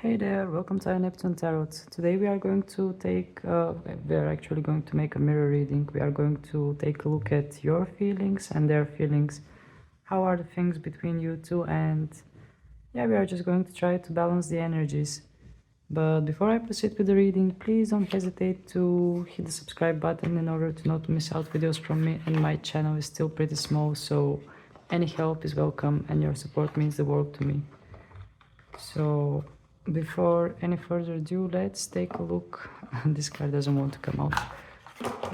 Hey there, welcome to Neptune Tarot. Today we are actually going to make a mirror reading. We are going to take a look at your feelings and their feelings. How are the things between you two? And yeah, we are just going to try to balance the energies. But before I proceed with the reading, please don't hesitate to hit the subscribe button in order to not miss out videos from me. And my channel is still pretty small, so any help is welcome and your support means the world to me. So before any further ado, let's take a look. This card doesn't want to come out.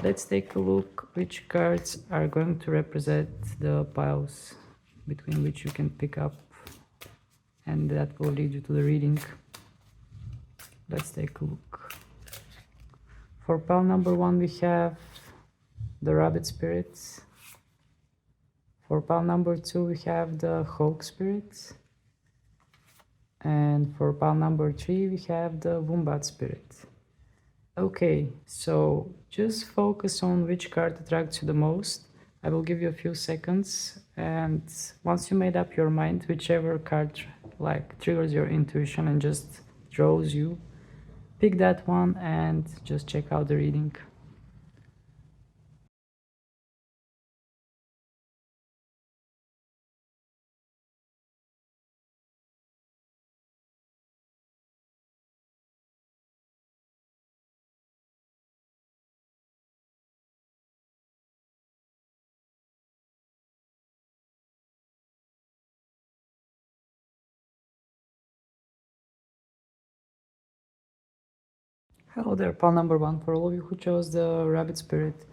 Let's take a look which cards are going to represent the piles between which you can pick up, and that will lead you to the reading. Let's take a look. For pile number 1 we have the Rabbit Spirit. For pile number 2 we have the Hawk Spirit. And for pile number 3 we have the Wombat Spirit. Okay, so just focus on which card attracts you the most. I will give you a few seconds, and once you made up your mind, whichever card triggers your intuition and just draws you, pick that one and just check out the reading. Hello there, pile number 1. For all of you who chose the Rabbit Spirit,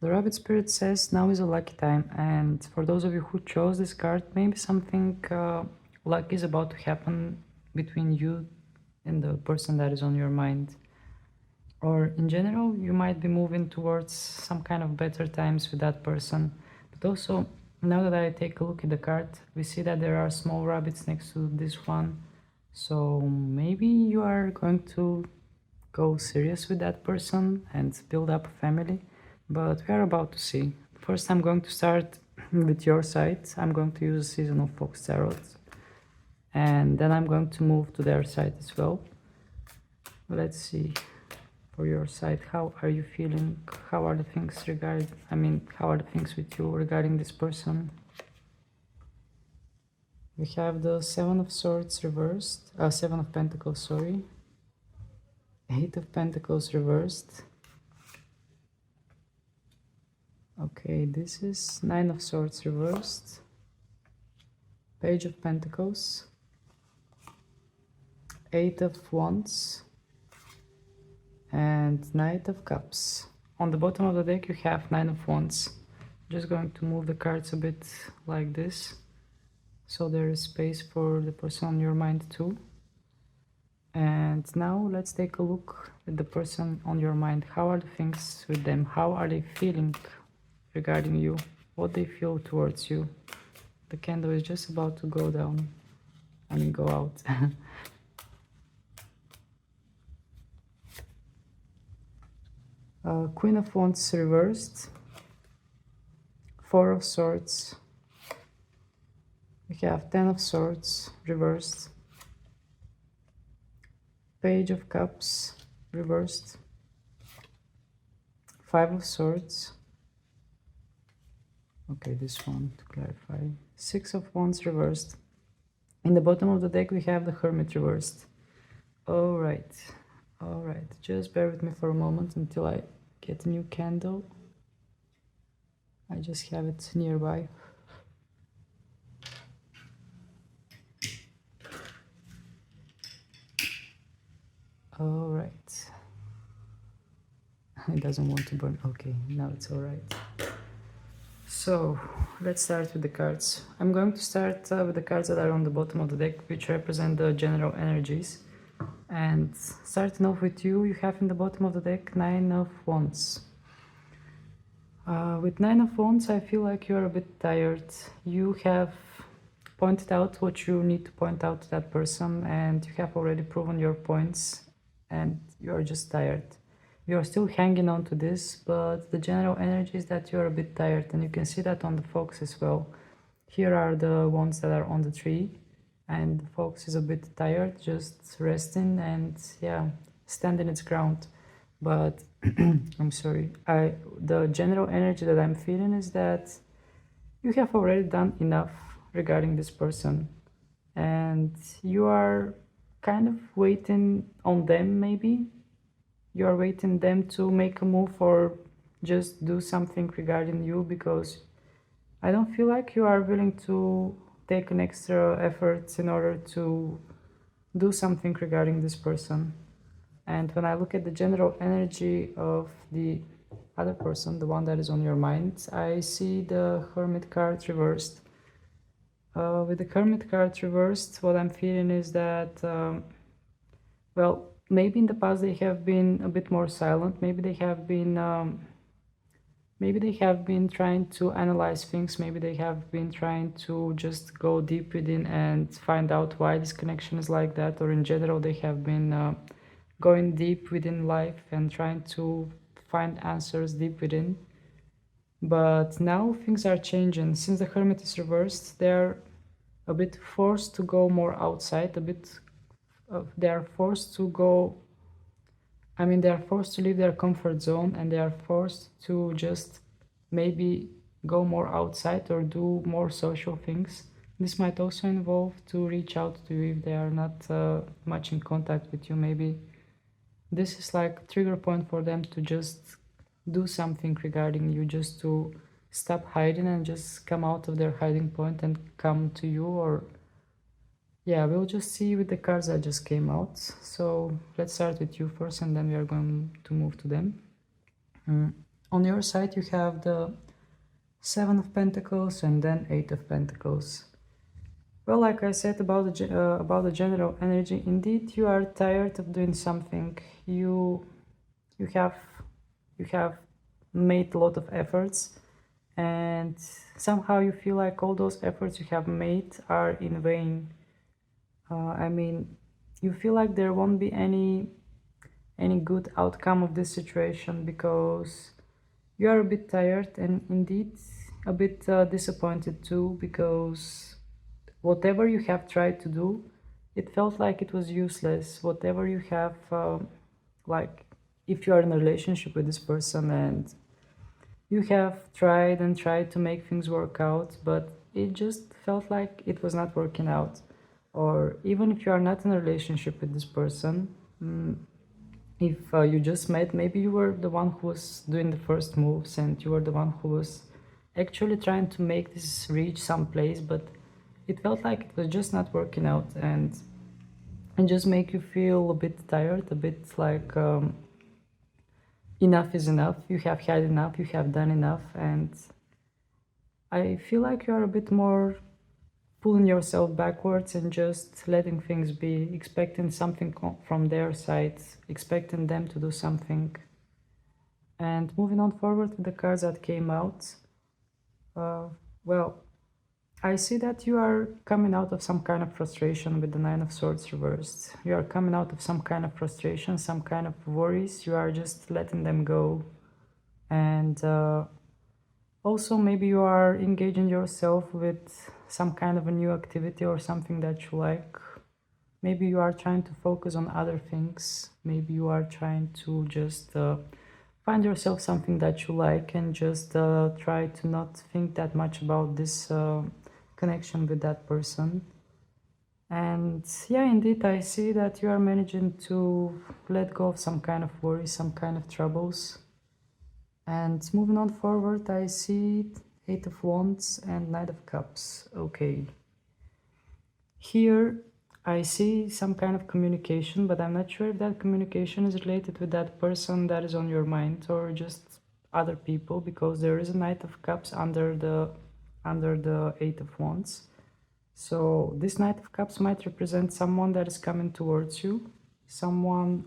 the Rabbit Spirit says now is a lucky time, and for those of you who chose this card, maybe something lucky is about to happen between you and the person that is on your mind. Or in general, you might be moving towards some kind of better times with that person. But also, now that I take a look at the card, we see that there are small rabbits next to this one. So maybe you are going to go serious with that person and build up a family, but we are about to see. First, I'm going to start with your side. I'm going to use a Season of Fox Tarot, and then I'm going to move to their side as well. Let's see. For your side, how are you feeling? How are the things how are the things with you regarding this person? We have the Seven of Swords reversed, Seven of Pentacles, sorry. Eight of Pentacles reversed. Okay, this is Nine of Swords reversed. Page of Pentacles. Eight of Wands. And Knight of Cups. On the bottom of the deck you have Nine of Wands. Just going to move the cards a bit like this, so there is space for the person on your mind too. And now let's take a look at the person on your mind. How are the things with them? How are they feeling regarding you? What they feel towards you? The candle is just about to go down. Go out. Queen of Wands reversed. Four of Swords. We have Ten of Swords reversed. Page of Cups reversed. Five of Swords. Okay, this one to clarify. Six of Wands reversed. In the bottom of the deck we have the Hermit reversed. Alright, just bear with me for a moment until I get a new candle. I just have it nearby. Alright. It doesn't want to burn. Okay, now it's alright. So, let's start with the cards. I'm going to start with the cards that are on the bottom of the deck, which represent the general energies. And starting off with you, you have in the bottom of the deck Nine of Wands. With Nine of Wands, I feel like you're a bit tired. You have pointed out what you need to point out to that person, and you have already proven your points, and you're just tired. You're still hanging on to this, but the general energy is that you're a bit tired, and you can see that on the fox as well. Here are the ones that are on the tree, and the fox is a bit tired, just resting and yeah, standing its ground. But I'm sorry, the general energy that I'm feeling is that you have already done enough regarding this person, and you are kind of waiting on them. Maybe you are waiting them to make a move or just do something regarding you, because I don't feel like you are willing to take an extra effort in order to do something regarding this person. And when I look at the general energy of the other person, the one that is on your mind, I see the Hermit card reversed. With the Hermit card reversed, what I'm feeling is that, well, maybe in the past they have been a bit more silent. Maybe they have been trying to analyze things. Maybe they have been trying to just go deep within and find out why this connection is like that. Or in general, they have been going deep within life and trying to find answers deep within. But now things are changing. Since the Hermit is reversed, they're a bit forced to go more outside, they are forced to go, I mean, they are forced to leave their comfort zone, and they are forced to just maybe go more outside or do more social things. This might also involve to reach out to you if they are not much in contact with you. Maybe this is like a trigger point for them to just do something regarding you, just to stop hiding and just come out of their hiding point and come to you. Or yeah, we'll just see with the cards that just came out. So let's start with you first, and then we are going to move to them. On your side, you have the Seven of Pentacles and then Eight of Pentacles. Well, like I said about the general energy, indeed you are tired of doing something. You have made a lot of efforts, and somehow you feel like all those efforts you have made are in vain. I mean, you feel like there won't be any good outcome of this situation, because you are a bit tired and indeed a bit disappointed too, because whatever you have tried to do, it felt like it was useless. Whatever you have, like if you are in a relationship with this person and you have tried and tried to make things work out, but it just felt like it was not working out. Or even if you are not in a relationship with this person, if you just met, maybe you were the one who was doing the first moves and you were the one who was actually trying to make this reach some place, but it felt like it was just not working out, and just make you feel a bit tired, a bit like enough is enough. You have had enough, you have done enough, and I feel like you are a bit more pulling yourself backwards and just letting things be, expecting something from their side, expecting them to do something. And moving on forward with the cards that came out, well, I see that you are coming out of some kind of frustration with the Nine of Swords reversed. You are coming out of some kind of frustration, some kind of worries. You are just letting them go. And also maybe you are engaging yourself with some kind of a new activity or something that you like. Maybe you are trying to focus on other things. Maybe you are trying to just find yourself something that you like and just try to not think that much about this connection with that person. And yeah, indeed, I see that you are managing to let go of some kind of worry, some kind of troubles. And moving on forward, I see Eight of Wands and Knight of Cups. Okay. Here I see some kind of communication, but I'm not sure if that communication is related with that person that is on your mind or just other people, because there is a Knight of Cups under the Eight of Wands. So this Knight of Cups might represent someone that is coming towards you, someone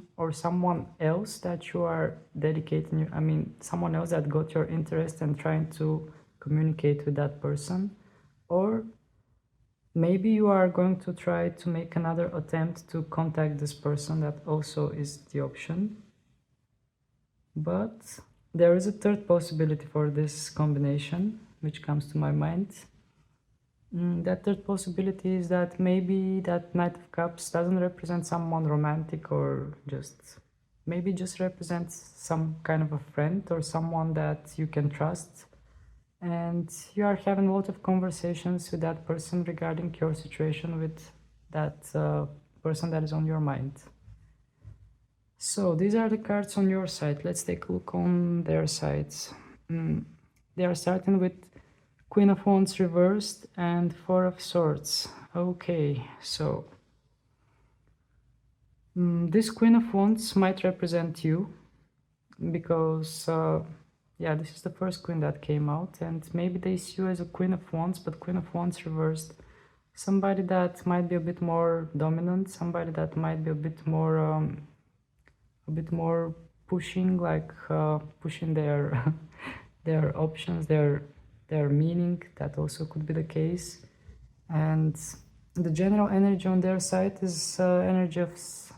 else that you are dedicating, I mean, someone else that got your interest and trying to communicate with that person. Or maybe you are going to try to make another attempt to contact this person. That also is the option. But there is a third possibility for this combination, which comes to my mind. That third possibility is that maybe that Knight of Cups doesn't represent someone romantic, or just maybe just represents some kind of a friend or someone that you can trust, and you are having a lot of conversations with that person regarding your situation with that person that is on your mind. So these are the cards on your side. Let's take a look on their sides. They are starting with Queen of Wands reversed and Four of Swords. Okay, so this Queen of Wands might represent you, because yeah, this is the first queen that came out, and maybe they see you as a Queen of Wands, but Queen of Wands reversed. Somebody that might be a bit more dominant, somebody that might be a bit more pushing, like pushing their their options, their meaning. That also could be the case. And the general energy on their side is energy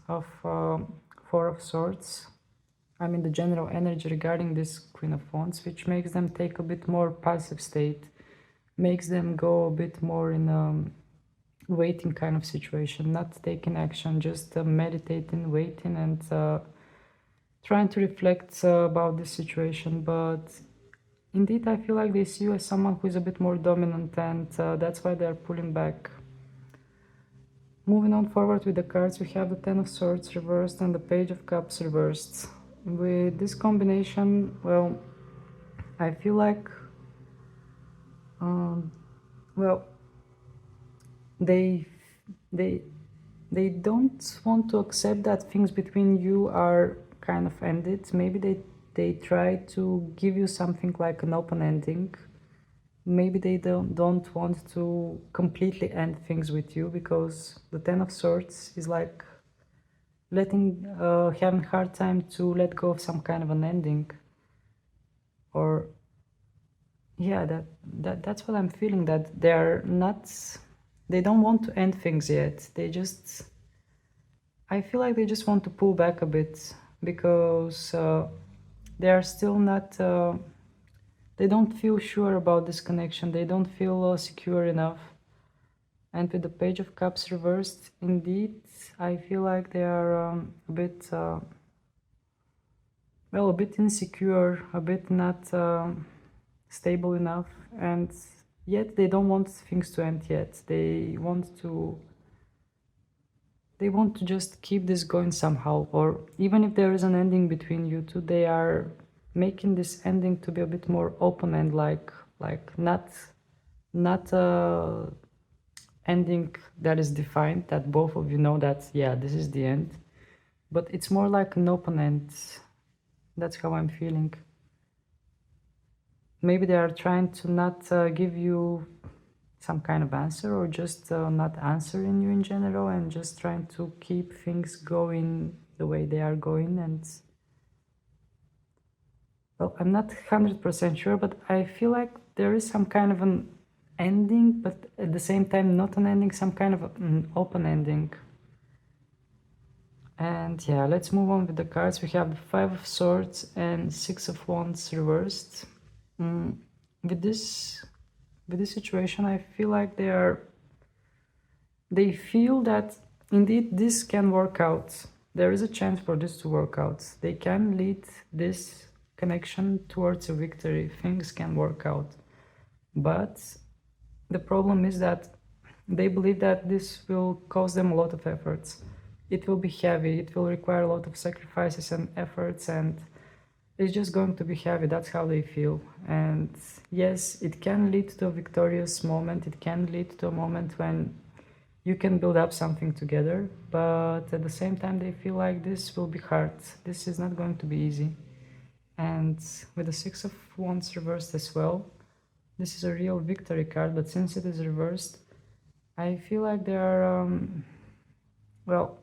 of Four of Swords. I mean the general energy regarding this Queen of Wands, which makes them take a bit more passive state, makes them go a bit more in a waiting kind of situation, not taking action, just meditating, waiting, and trying to reflect about this situation. But indeed, I feel like they see you as someone who is a bit more dominant, and that's why they're pulling back. Moving on forward with the cards, we have the Ten of Swords reversed and the Page of Cups reversed. With this combination, well, I feel like, well, they don't want to accept that things between you are kind of ended. Maybe they try to give you something like an open ending. Maybe they don't want to completely end things with you, because the Ten of Swords is like having a hard time to let go of some kind of an ending. Or yeah, that's what I'm feeling, that they don't want to end things yet. I feel like they just want to pull back a bit, because they are still not they don't feel sure about this connection. They don't feel secure enough. And with the Page of Cups reversed, indeed, I feel like they are a bit well, a bit insecure, a bit not stable enough, and yet they don't want things to end yet. They want to just keep this going somehow, or even if there is an ending between you two, they are making this ending to be a bit more open, and like not ending that is defined, that both of you know that yeah, this is the end, but it's more like an open end. That's how I'm feeling. Maybe they are trying to not give you some kind of answer, or just not answering you in general, and just trying to keep things going the way they are going. And well, I'm not 100% sure, but I feel like there is some kind of an ending, but at the same time not an ending, some kind of an open ending. And yeah, let's move on with the cards. We have the Five of Swords and Six of Wands reversed. With this situation, I feel like they feel that indeed this can work out. There is a chance for this to work out. They can lead this connection towards a victory. Things can work out. But the problem is that they believe that this will cause them a lot of efforts. It will be heavy, it will require a lot of sacrifices and efforts, and it's just going to be heavy. That's how they feel. And yes, it can lead to a victorious moment. It can lead to a moment when you can build up something together, but at the same time they feel like this will be hard. This is not going to be easy. And with the Six of Wands reversed as well, this is a real victory card, but since it is reversed, I feel like they are well,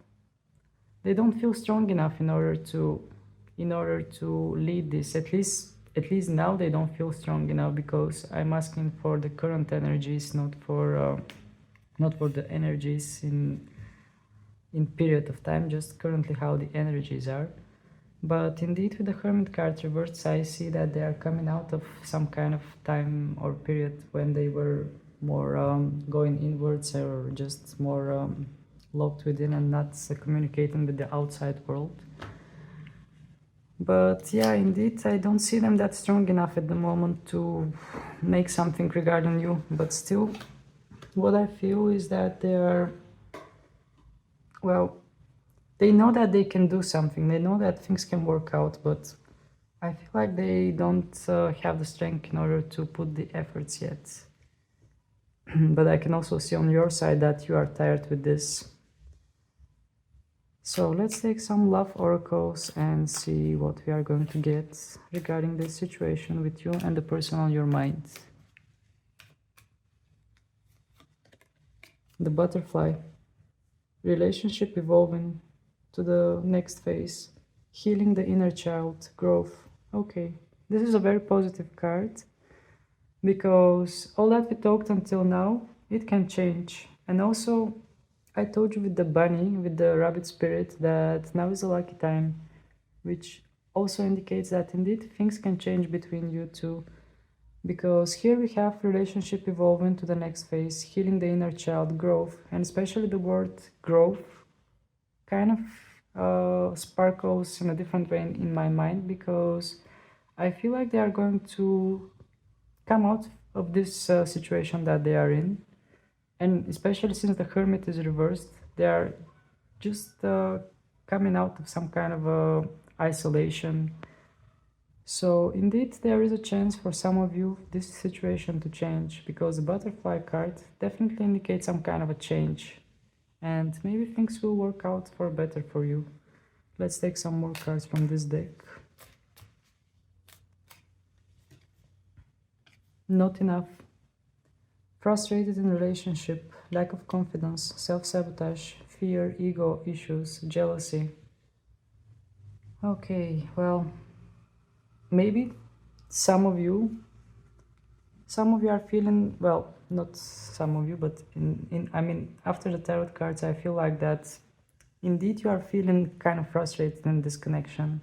they don't feel strong enough in order to lead this. At least now they don't feel strong enough, because I'm asking for the current energies, not for the energies in period of time, just currently how the energies are. But indeed, with the Hermit card reversed, I see that they are coming out of some kind of time or period when they were more going inwards, or just more locked within and not communicating with the outside world. But yeah, indeed, I don't see them that strong enough at the moment to make something regarding you. But still, what I feel is that they're, well, they know that they can do something. They know that things can work out, but I feel like they don't have the strength in order to put the efforts yet. But I can also see on your side that you are tired with this. So let's take some love oracles and see what we are going to get regarding this situation with you and the person on your mind. The butterfly. Relationship evolving to the next phase. Healing the inner child. Growth. Okay, this is a very positive card, because all that we talked until now, it can change. And also, I told you with the bunny, with the rabbit spirit, that now is a lucky time, which also indicates that indeed things can change between you two. Because here we have relationship evolving to the next phase, healing the inner child, growth, and especially the word growth kind of sparkles in a different way in my mind, because I feel like they are going to come out of this situation that they are in. And especially since the Hermit is reversed, they are just coming out of some kind of isolation. So indeed, there is a chance for some of you this situation to change, because the butterfly card definitely indicates some kind of a change. And maybe things will work out for better for you. Let's take some more cards from this deck. Not enough. Frustrated in relationship, lack of confidence, self-sabotage, fear, ego issues, jealousy. Okay, well, maybe some of you are feeling, well, not some of you, but I mean, after the tarot cards, I feel like that indeed you are feeling kind of frustrated in this connection.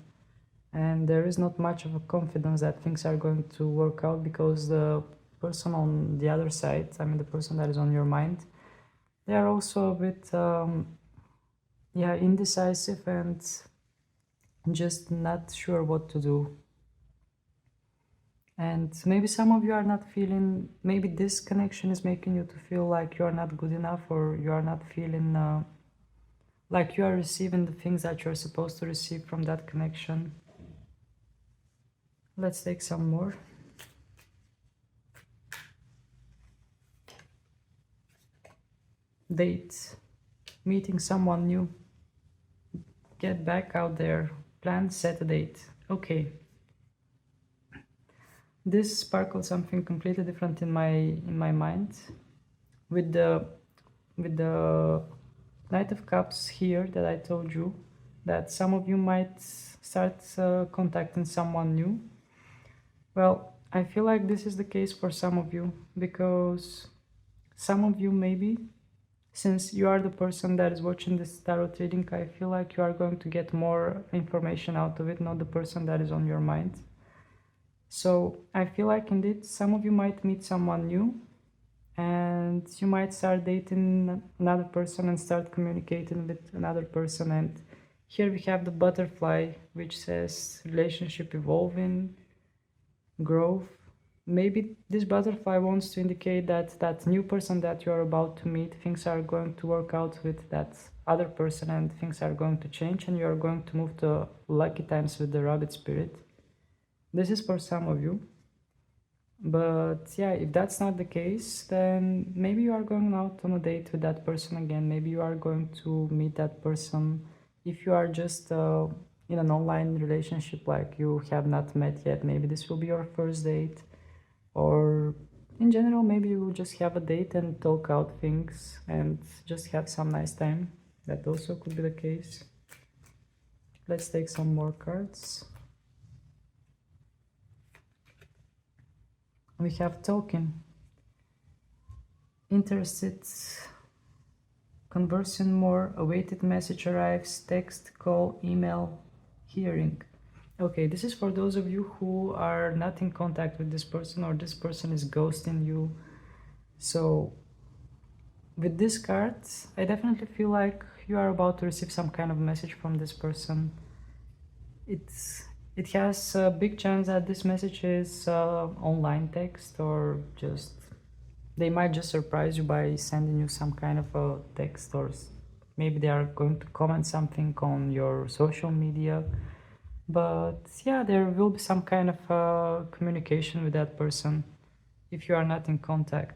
And there is not much of a confidence that things are going to work out, because the person on the other side, I mean the person that is on your mind, they are also a bit indecisive and just not sure what to do. And maybe some of you are not feeling, maybe this connection is making you to feel like you are not good enough, or you are not feeling like you are receiving the things that you're supposed to receive from that connection. Let's take some more. Date. Meeting someone new. Get back out there. Plan, set a date. Okay. This sparkled something completely different in my mind. With the Knight of Cups here that I told you, that some of you might start contacting someone new. Well, I feel like this is the case for some of you, because some of you maybe, since you are the person that is watching this tarot reading, I feel like you are going to get more information out of it, not the person that is on your mind. So I feel like indeed some of you might meet someone new, and you might start dating another person and start communicating with another person. And here we have the butterfly, which says relationship evolving, growth. Maybe this butterfly wants to indicate that that new person that you are about to meet, things are going to work out with that other person, and things are going to change, and you are going to move to lucky times with the rabbit spirit. This is for some of you. But yeah, if that's not the case, then maybe you are going out on a date with that person again. Maybe you are going to meet that person. If you are just in an online relationship, like you have not met yet, maybe this will be your first date. Or in general, maybe you will just have a date and talk out things and just have some nice time. That also could be the case. Let's take some more cards. We have talking, interested, conversing more, awaited message arrives, text, call, email, hearing. Okay, this is for those of you who are not in contact with this person, or this person is ghosting you. So with this card, I definitely feel like you are about to receive some kind of message from this person. It's it has a big chance that this message is online text, or just they might just surprise you by sending you some kind of a text, or maybe they are going to comment something on your social media. But yeah, there will be some kind of communication with that person if you are not in contact.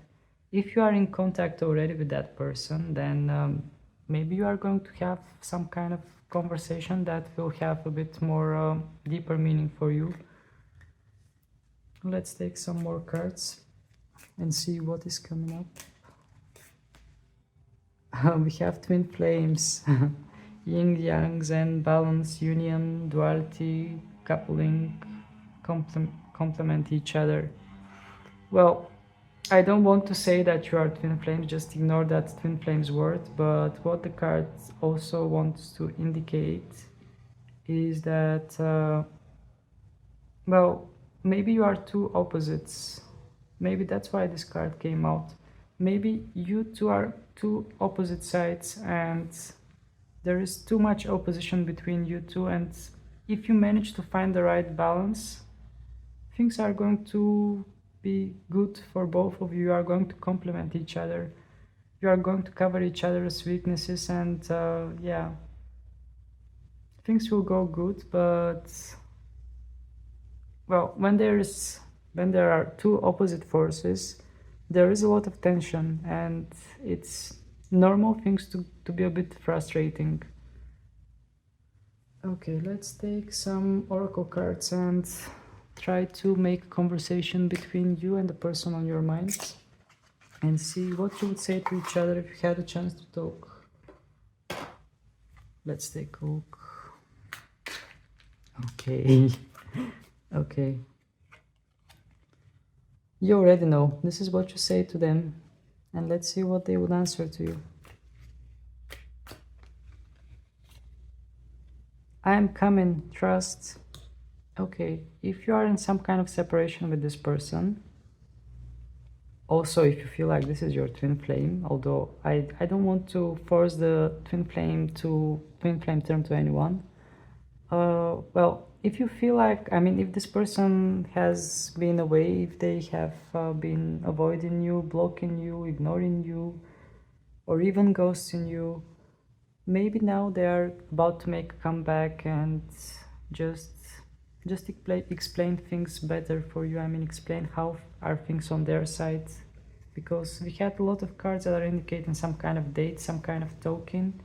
If you are in contact already with that person, then maybe you are going to have some kind of conversation that will have a bit more deeper meaning for you. Let's take some more cards and see what is coming up. We have twin flames, yin yang, zen, balance, union, duality, coupling, complement each other. Well, I don't want to say that you are twin flames, just ignore that twin flames word, but what the card also wants to indicate is that, well, maybe you are two opposites. Maybe that's why this card came out. Maybe you two are two opposite sides and there is too much opposition between you two, and if you manage to find the right balance, things are going to be good for both of you. You are going to complement each other. You are going to cover each other's weaknesses, and yeah, things will go good. But well, when there are two opposite forces, there is a lot of tension, and it's normal things to be a bit frustrating. Okay, let's take some oracle cards and try to make a conversation between you and the person on your mind and see what you would say to each other if you had a chance to talk. Let's take a look. Okay. Okay. You already know. This is what you say to them, and let's see what they would answer to you. I am coming, trust. Okay, if you are in some kind of separation with this person, also if you feel like this is your twin flame, although I don't want to force the twin flame term to anyone. Well, if you feel like, I mean, if this person has been away, if they have been avoiding you, blocking you, ignoring you, or even ghosting you, maybe now they are about to make a comeback and just explain things better for you. I mean, explain how are things on their side, because we had a lot of cards that are indicating some kind of date, some kind of token,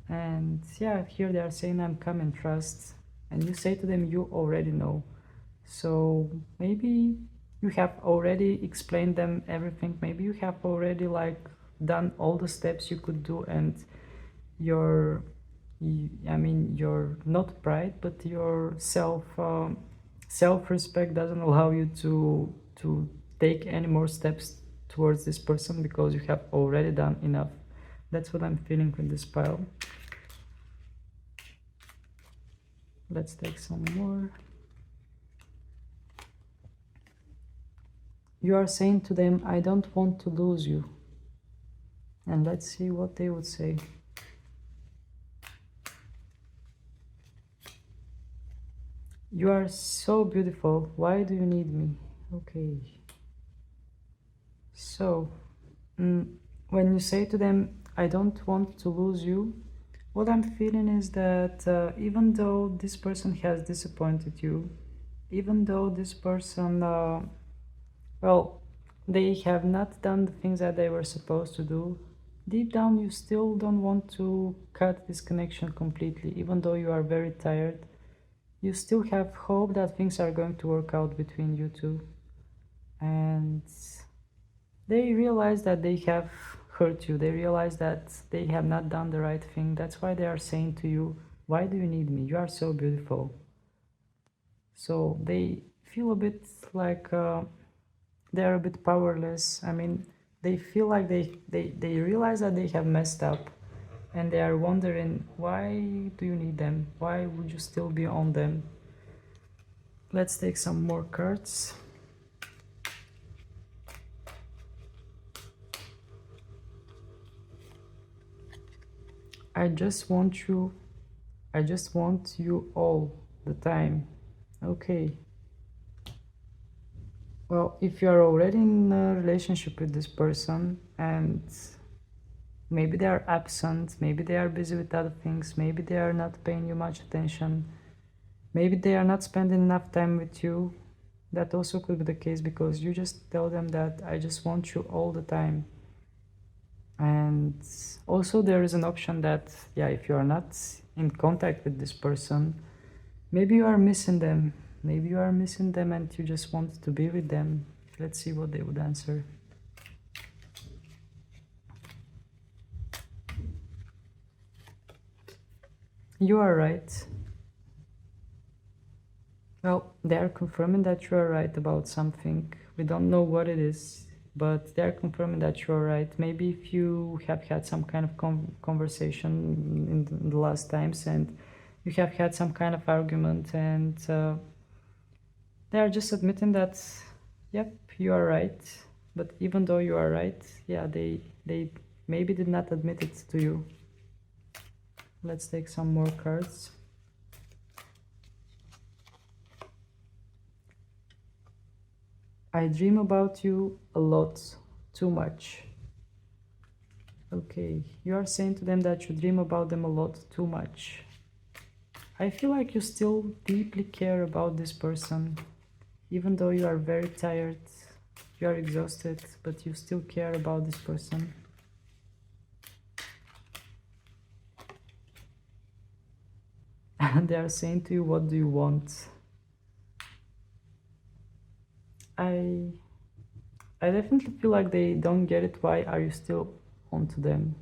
and yeah, here they are saying I'm coming, trust, and you say to them you already know. So maybe you have already explained them everything, maybe you have already like done all the steps you could do, and your your not pride, but your self-respect doesn't allow you to take any more steps towards this person, because you have already done enough. That's what I'm feeling with this pile. Let's take some more. You are saying to them, I don't want to lose you. And let's see what they would say. You are so beautiful. Why do you need me? Okay. So, when you say to them, I don't want to lose you, what I'm feeling is that even though this person has disappointed you, even though this person, well, they have not done the things that they were supposed to do, deep down you still don't want to cut this connection completely. Even though you are very tired, you still have hope that things are going to work out between you two. And they realize that they have hurt you. They realize that they have not done the right thing. That's why they are saying to you, why do you need me? You are so beautiful. So they feel a bit like they are a bit powerless. I mean, they feel like they realize that they have messed up, and they are wondering, why do you need them? Why would you still be on them? Let's take some more cards. I just want you. I just want you all the time. Okay. Well, if you are already in a relationship with this person and maybe they are absent, maybe they are busy with other things, maybe they are not paying you much attention, maybe they are not spending enough time with you, that also could be the case, because you just tell them that I just want you all the time. And also there is an option that, yeah, if you are not in contact with this person, maybe you are missing them. Maybe you are missing them and you just want to be with them. Let's see what they would answer. You are right. Well, they are confirming that you are right about something. We don't know what it is, but they are confirming that you are right. Maybe if you have had some kind of conversation in the last times and you have had some kind of argument, and they are just admitting that, yep, you are right. But even though you are right, yeah, they maybe did not admit it to you. Let's take some more cards. I dream about you a lot, too much. Okay, you are saying to them that you dream about them a lot, too much. I feel like you still deeply care about this person, even though you are very tired, you are exhausted, but you still care about this person. And they are saying to you, what do you want? I definitely feel like they don't get it. Why are you still onto them?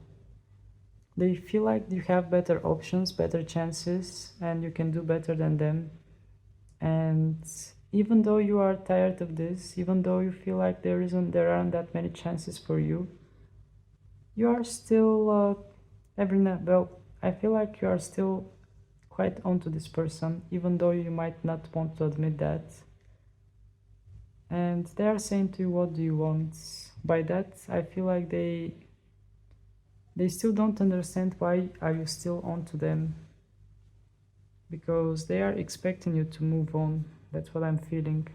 They feel like you have better options, better chances, and you can do better than them. And even though you are tired of this, even though you feel like there aren't that many chances for you, you are still well, I feel like you are still quite onto this person, even though you might not want to admit that. And they are saying to you, what do you want? By that, I feel like they still don't understand why are you still onto them, because they are expecting you to move on. That's what I'm feeling.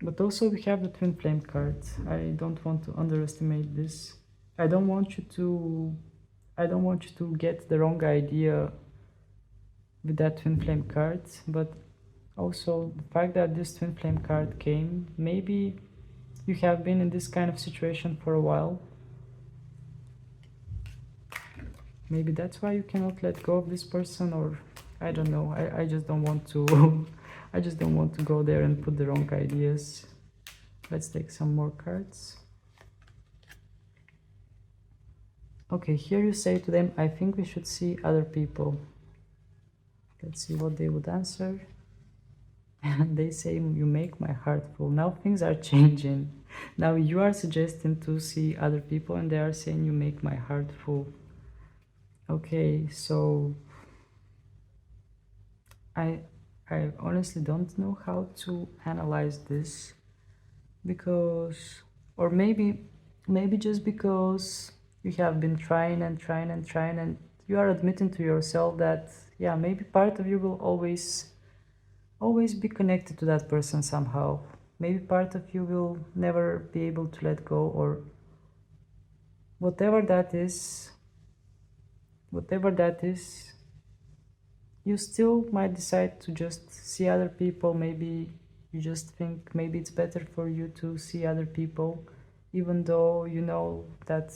But also we have the twin flame card. I don't want to underestimate this. I don't want you to get the wrong idea with that twin flame card, but also the fact that this twin flame card came, maybe you have been in this kind of situation for a while. Maybe that's why you cannot let go of this person, or I don't know. I just don't want to I just don't want to go there and put the wrong ideas. Let's take some more cards. Okay, here you say to them, I think we should see other people. Let's see what they would answer. And they say, you make my heart full. Now things are changing. Now you are suggesting to see other people and they are saying, you make my heart full. Okay, so I honestly don't know how to analyze this, because, or maybe just because you have been trying and trying and trying, and you are admitting to yourself that, yeah, maybe part of you will always be connected to that person somehow. Maybe part of you will never be able to let go, or whatever that is, you still might decide to just see other people. Maybe you just think maybe it's better for you to see other people, even though you know that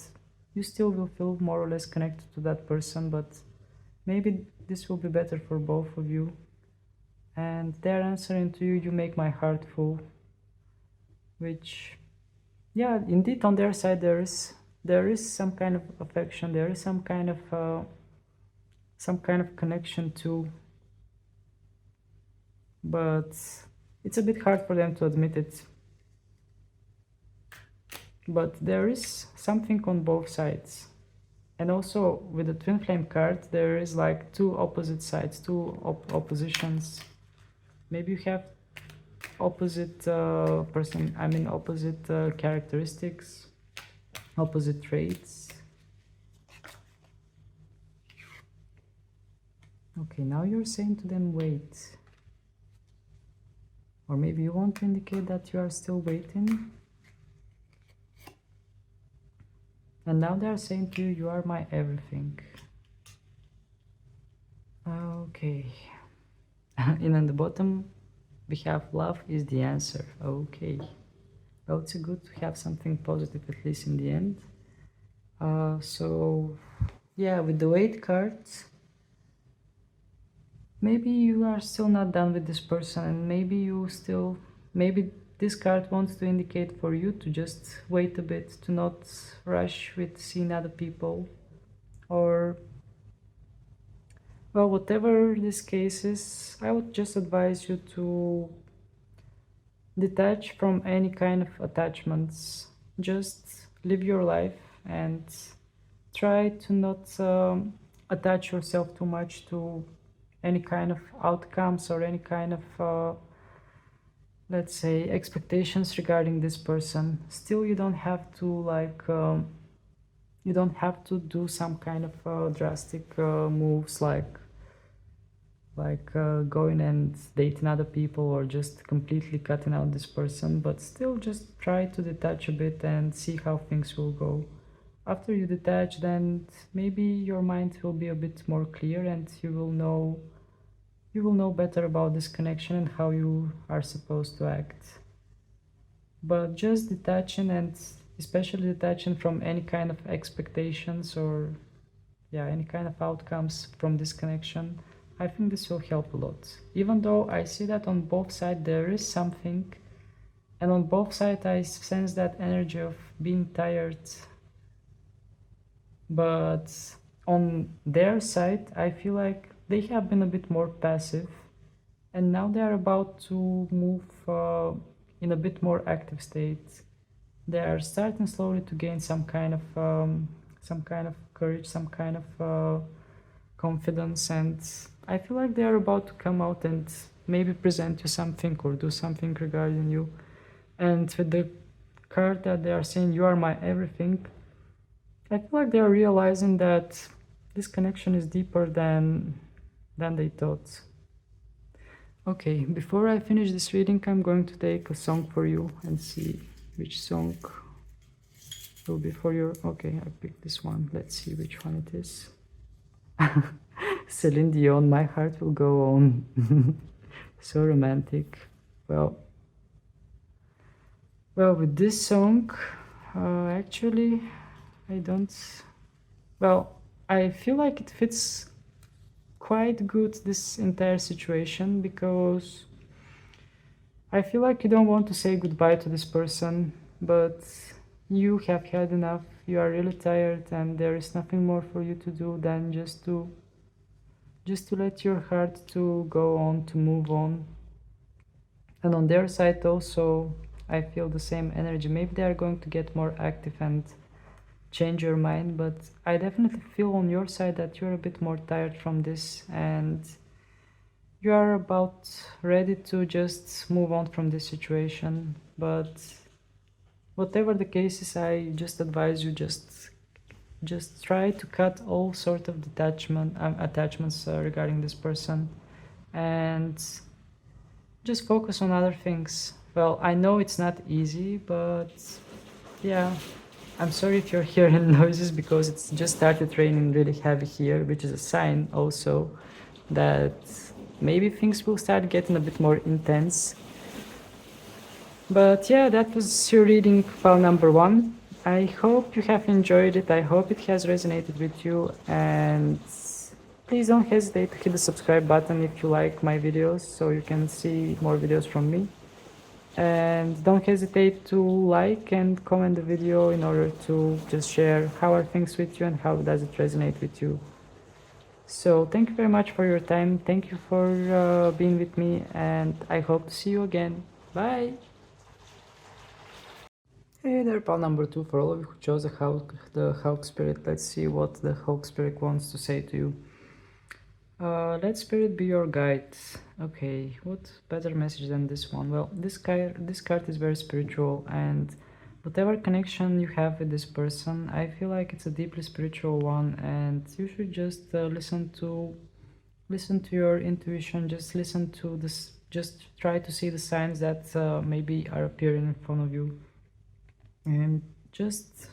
you still will feel more or less connected to that person, but maybe this will be better for both of you. And they're answering to you, you make my heart full, which, yeah, indeed on their side there is some kind of affection, there is some kind of connection too, but it's a bit hard for them to admit it. But there is something on both sides. And also with the twin flame card, there is like two opposite sides, two oppositions. Maybe you have opposite opposite characteristics, opposite traits. Okay, now you're saying to them, wait. Or maybe you want to indicate that you are still waiting. And now they are saying to you, you are my everything. Okay. And on the bottom, we have love is the answer. Okay. Well, it's good to have something positive at least in the end. So, yeah, with the weight cards, maybe you are still not done with this person, and maybe this card wants to indicate for you to just wait a bit, to not rush with seeing other people, or, well, whatever this case is, I would just advise you to detach from any kind of attachments. Just live your life and try to not attach yourself too much to any kind of outcomes or any kind of let's say expectations regarding this person. Still, you don't have to you don't have to do some kind of drastic moves like going and dating other people or just completely cutting out this person, but still just try to detach a bit and see how things will go. After you detach, then maybe your mind will be a bit more clear and you will know better about this connection and how you are supposed to act. But just detaching, and especially detaching from any kind of expectations or yeah, any kind of outcomes from this connection, I think this will help a lot. Even though I see that on both sides there is something, and on both sides I sense that energy of being tired, but on their side I feel like they have been a bit more passive, and now they are about to move in a bit more active state. They are starting slowly to gain some kind of courage, some kind of confidence, and I feel like they are about to come out and maybe present you something or do something regarding you. And with the card that they are saying you are my everything, I feel like they are realizing that this connection is deeper than they thought. Okay, before I finish this reading, I'm going to take a song for you and see which song will be for your... Okay, I picked this one. Let's see which one it is. Celine Dion, My Heart Will Go On. So romantic. Well, with this song, actually, I don't... Well, I feel like it fits quite good this entire situation, because I feel like you don't want to say goodbye to this person, but you have had enough, you are really tired, and there is nothing more for you to do than just to let your heart to go on, to move on. And on their side also, I feel the same energy. Maybe they are going to get more active and change your mind, but I definitely feel on your side that you're a bit more tired from this, and you are about ready to just move on from this situation. But whatever the case is, I just advise you just try to cut all sort of attachments regarding this person, and just focus on other things. Well, I know it's not easy, but yeah, I'm sorry if you're hearing noises, because it's just started raining really heavy here, which is a sign also that maybe things will start getting a bit more intense. But yeah, that was your reading file number 1. I hope you have enjoyed it. I hope it has resonated with you, and please don't hesitate to hit the subscribe button if you like my videos, so you can see more videos from me. And don't hesitate to like and comment the video in order to just share how are things with you and how does it resonate with you. So thank you very much for your time. Thank you for being with me, and I hope to see you again. Bye! Hey there, pal number 2, for all of you who chose the Hawk Spirit. Let's see what the Hawk Spirit wants to say to you. Let Spirit be your guide. Okay, what better message than this one? Well, this card is very spiritual, and whatever connection you have with this person, I feel like it's a deeply spiritual one, and you should just listen to listen to your intuition, just listen to this, just try to see the signs that maybe are appearing in front of you, and just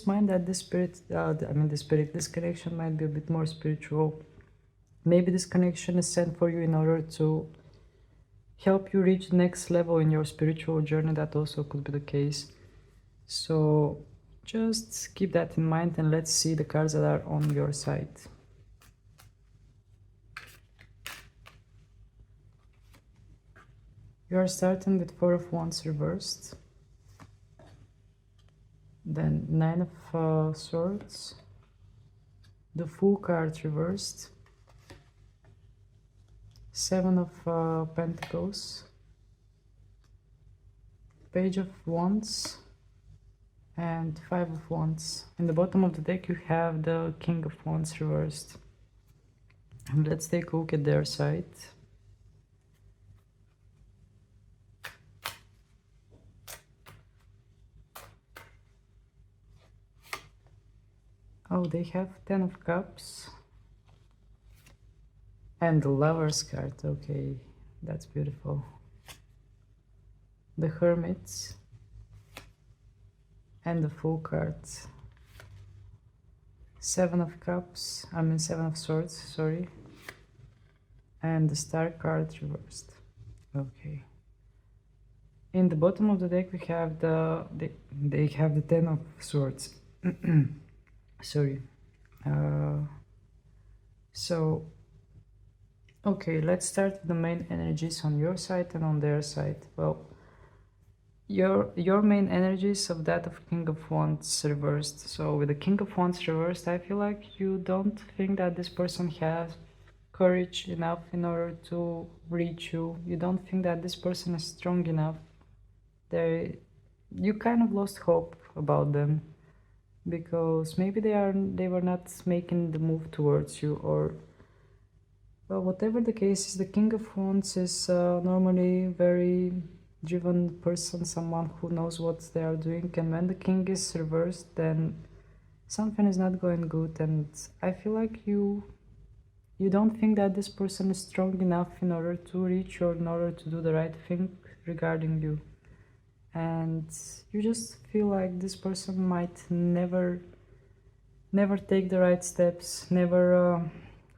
mind that this spirit, this connection might be a bit more spiritual. Maybe this connection is sent for you in order to help you reach the next level in your spiritual journey. That also could be the case. So just keep that in mind, and let's see the cards that are on your side. You are starting with Four of Wands reversed, then Nine of Swords, the Fool card reversed, Seven of Pentacles, Page of Wands, and Five of Wands. In the bottom of the deck you have the King of Wands reversed. And let's take a look at their side. Oh, they have Ten of Cups and the Lover's card. Okay, that's beautiful. The Hermit and the Fool card. Seven of Swords, sorry. And the Star card reversed. Okay. In the bottom of the deck we have they have the Ten of Swords. Sorry. So okay, let's start with the main energies on your side and on their side. Well, your main energies of that of King of Wands reversed. So with the King of Wands reversed, I feel like you don't think that this person has courage enough in order to reach you. You don't think that this person is strong enough. You kind of lost hope about them, because maybe they were not making the move towards you, or well, whatever the case is, the King of Wands is normally very driven person, someone who knows what they are doing, and when the King is reversed, then something is not going good, and I feel like you don't think that this person is strong enough in order to reach you, or in order to do the right thing regarding you. And you just feel like this person might never take the right steps, never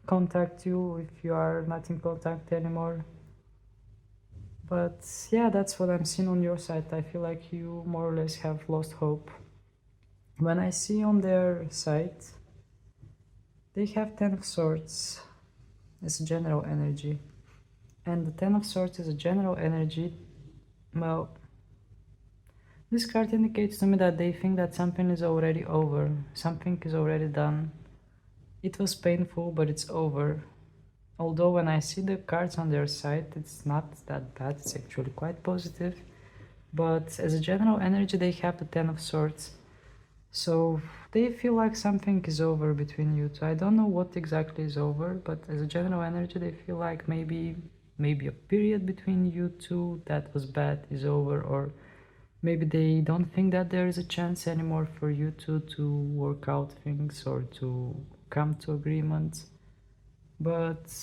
contact you if you are not in contact anymore. But yeah, that's what I'm seeing on your side. I feel like you more or less have lost hope. When I see on their side, they have Ten of Swords as a general energy, and the Ten of Swords is a general energy. Well, this card indicates to me that they think that something is already over, something is already done. It was painful, but it's over. Although when I see the cards on their side, it's not that bad, it's actually quite positive. But as a general energy, they have the Ten of Swords. So they feel like something is over between you two. I don't know what exactly is over, but as a general energy, they feel like maybe a period between you two that was bad is over, or maybe they don't think that there is a chance anymore for you two to work out things or to come to agreements. But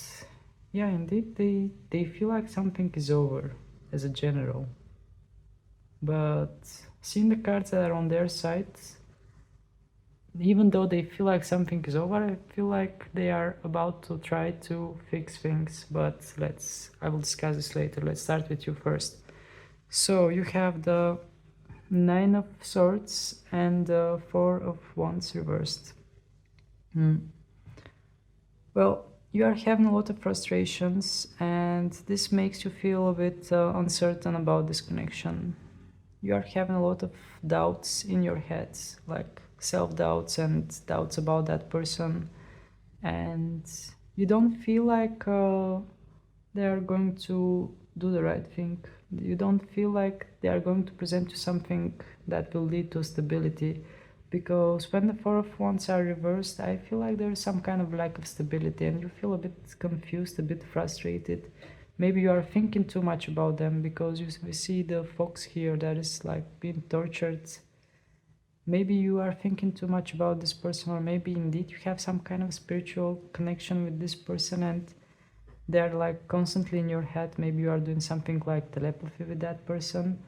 yeah, indeed, they feel like something is over as a general. But seeing the cards that are on their side, even though they feel like something is over, I feel like they are about to try to fix things. But I will discuss this later. Let's start with you first. So you have the Nine of Swords and the Four of Wands reversed. Well, you are having a lot of frustrations, and this makes you feel a bit uncertain about this connection. You are having a lot of doubts in your head, like self-doubts and doubts about that person, and you don't feel like they are going to do the right thing. You don't feel like they are going to present you something that will lead to stability, because when the Four of Wands are reversed, I feel like there is some kind of lack of stability, and you feel a bit confused, a bit frustrated. Maybe you are thinking too much about them, because we see the fox here that is like being tortured. Maybe you are thinking too much about this person, or maybe indeed you have some kind of spiritual connection with this person, and they're like constantly in your head. Maybe you are doing something like telepathy with that person.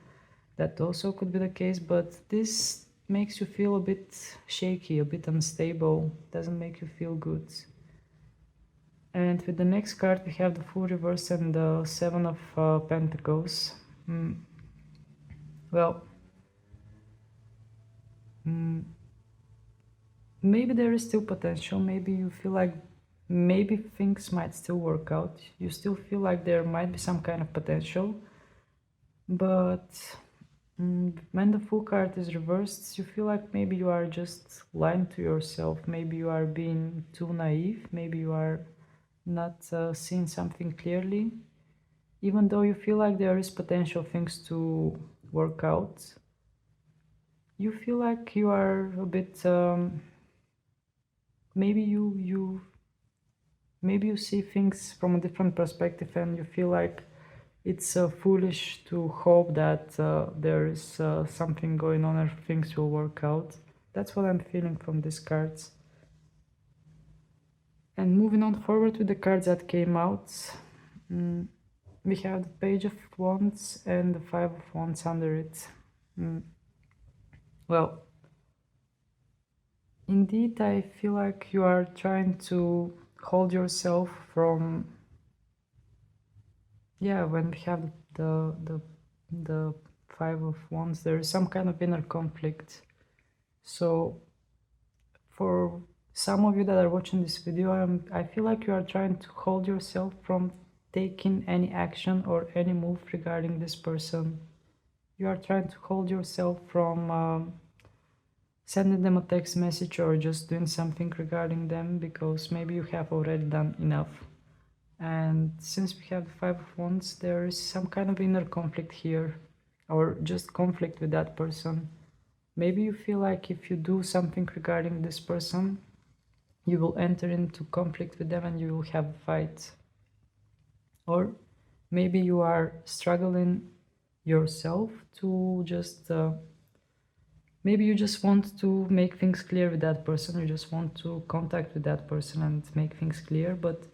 That also could be the case, but this makes you feel a bit shaky, a bit unstable, doesn't make you feel good. And with the next card we have the Fool reverse and the Seven of Pentacles. Well, maybe there is still potential. Maybe you feel like maybe things might still work out. You still feel like there might be some kind of potential. But when the Fool card is reversed, you feel like maybe you are just lying to yourself. Maybe you are being too naive. Maybe you are not seeing something clearly. Even though you feel like there is potential things to work out, you feel like you are a bit maybe you see things from a different perspective, and you feel like it's foolish to hope that there is something going on and things will work out. That's what I'm feeling from these cards. And moving on forward with the cards that came out, we have the Page of Wands and the Five of Wands under it. Well, indeed, I feel like you are trying to hold yourself from, yeah, when we have the Five of Wands, there is some kind of inner conflict. So for some of you that are watching this video, I feel like you are trying to hold yourself from taking any action or any move regarding this person. You are trying to hold yourself from sending them a text message or just doing something regarding them, because maybe you have already done enough. And since we have the Five of Wands, there is some kind of inner conflict here, or just conflict with that person. Maybe you feel like if you do something regarding this person, you will enter into conflict with them and you will have a fight. Or maybe you are struggling yourself to just maybe you just want to make things clear with that person. You just want to contact with that person and make things clear, but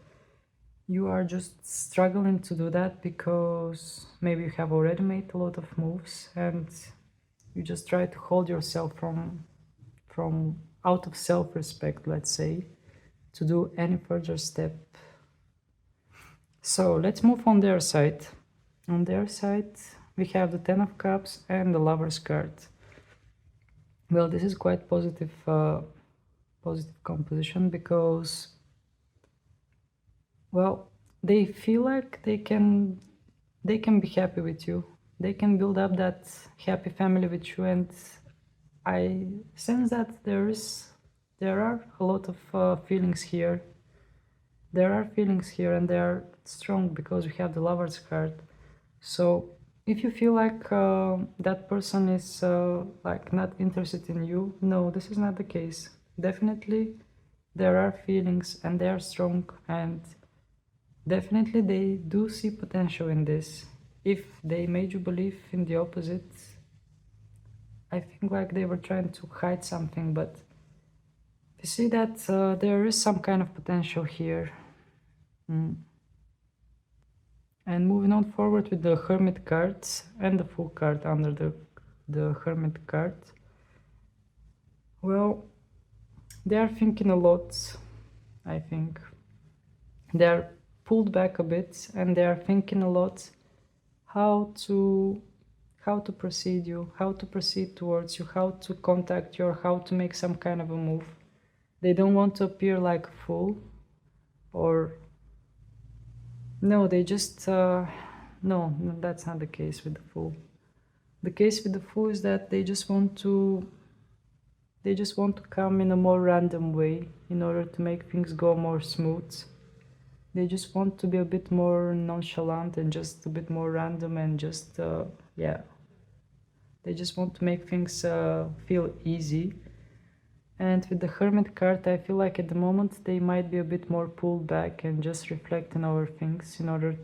you are just struggling to do that because maybe you have already made a lot of moves and you just try to hold yourself from out of self-respect, let's say, to do any further step. So let's move on their side. On their side, we have the Ten of Cups and the Lover's card. Well, this is quite positive composition, because, well, they feel like they can be happy with you. They can build up that happy family with you, and I sense that there are a lot of feelings here. There are feelings here, and they are strong because we have the Lover's card. So if you feel like that person is like not interested in you, no, this is not the case. Definitely there are feelings and they are strong, and definitely they do see potential in this. If they made you believe in the opposite, I think like they were trying to hide something, but you see that there is some kind of potential here. And moving on forward with the Hermit cards and the Fool card under the Hermit card. Well, they are thinking a lot, I think. They are pulled back a bit and they are thinking a lot how to proceed towards you, how to contact you, or how to make some kind of a move. They don't want to appear like a fool, or no, they just no, that's not the case with the Fool. The case with the Fool is that they just want to come in a more random way in order to make things go more smooth. They just want to be a bit more nonchalant and just a bit more random, and just yeah, they just want to make things feel easy. And with the Hermit card, I feel like at the moment they might be a bit more pulled back and just reflecting over things in order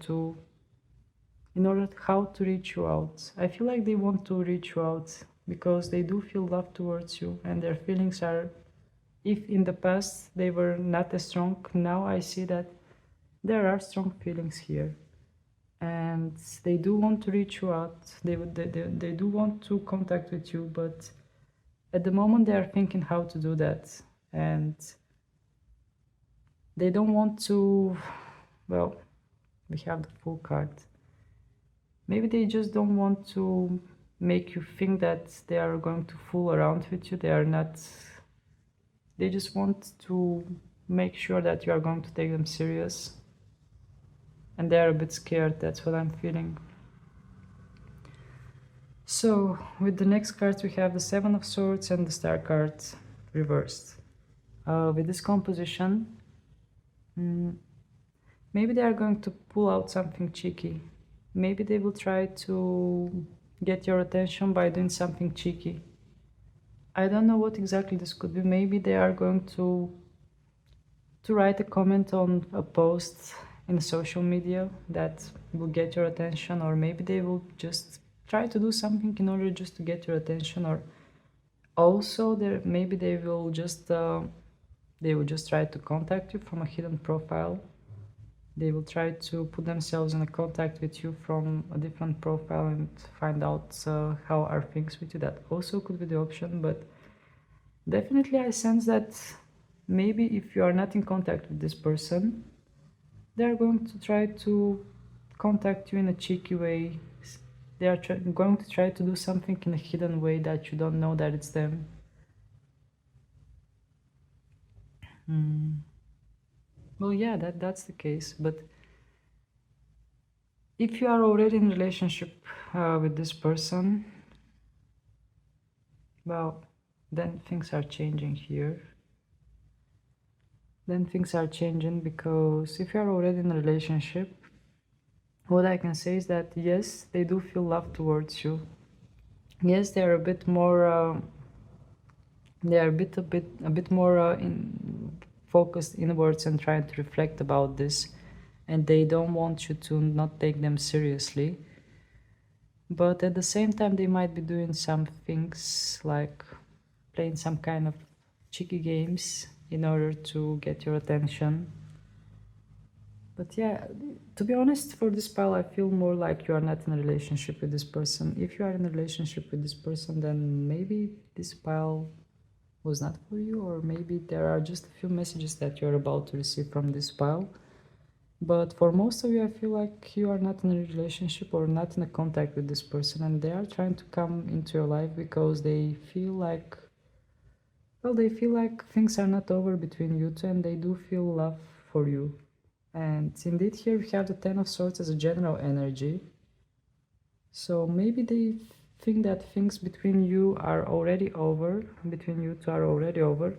how to reach you out. I feel like they want to reach you out because they do feel love towards you, and their feelings are, if in the past they were not as strong, now I see that there are strong feelings here, and they do want to reach you out. They do want to contact with you, but at the moment they are thinking how to do that, and they don't want to, well, we have the full card. Maybe they just don't want to make you think that they are going to fool around with you. They are not, they just want to make sure that you are going to take them serious, and they are a bit scared. That's what I'm feeling. So with the next cards we have the Seven of Swords and the Star card reversed. With this composition, maybe they are going to pull out something cheeky. Maybe they will try to get your attention by doing something cheeky. I don't know what exactly this could be. Maybe they are going to write a comment on a post in social media that will get your attention, or maybe they will just try to do something in order just to get your attention, or also maybe they will just try to contact you from a hidden profile. They will try to put themselves in a contact with you from a different profile and find out how are things with you. That also could be the option, but definitely I sense that maybe if you are not in contact with this person, they are going to try to contact you in a cheeky way. They are going to try to do something in a hidden way that you don't know that it's them. Well, yeah, that's the case, but if you are already in a relationship with this person, well, then things are changing here. Then things are changing, because if you are already in a relationship, what I can say is that yes, they do feel love towards you. Yes, they are a bit more they are a bit more focused inwards and trying to reflect about this, and they don't want you to not take them seriously. But at the same time, they might be doing some things like playing some kind of cheeky games in order to get your attention. But yeah, to be honest, for this pile, I feel more like you are not in a relationship with this person. If you are in a relationship with this person, then maybe this pile was not for you, or maybe there are just a few messages that you're about to receive from this pile. But for most of you, I feel like you are not in a relationship or not in a contact with this person, and they are trying to come into your life because they feel like, well, they feel like things are not over between you two, and they do feel love for you. And indeed, here we have the Ten of Swords as a general energy. So maybe they think that things between you are already over, between you two are already over,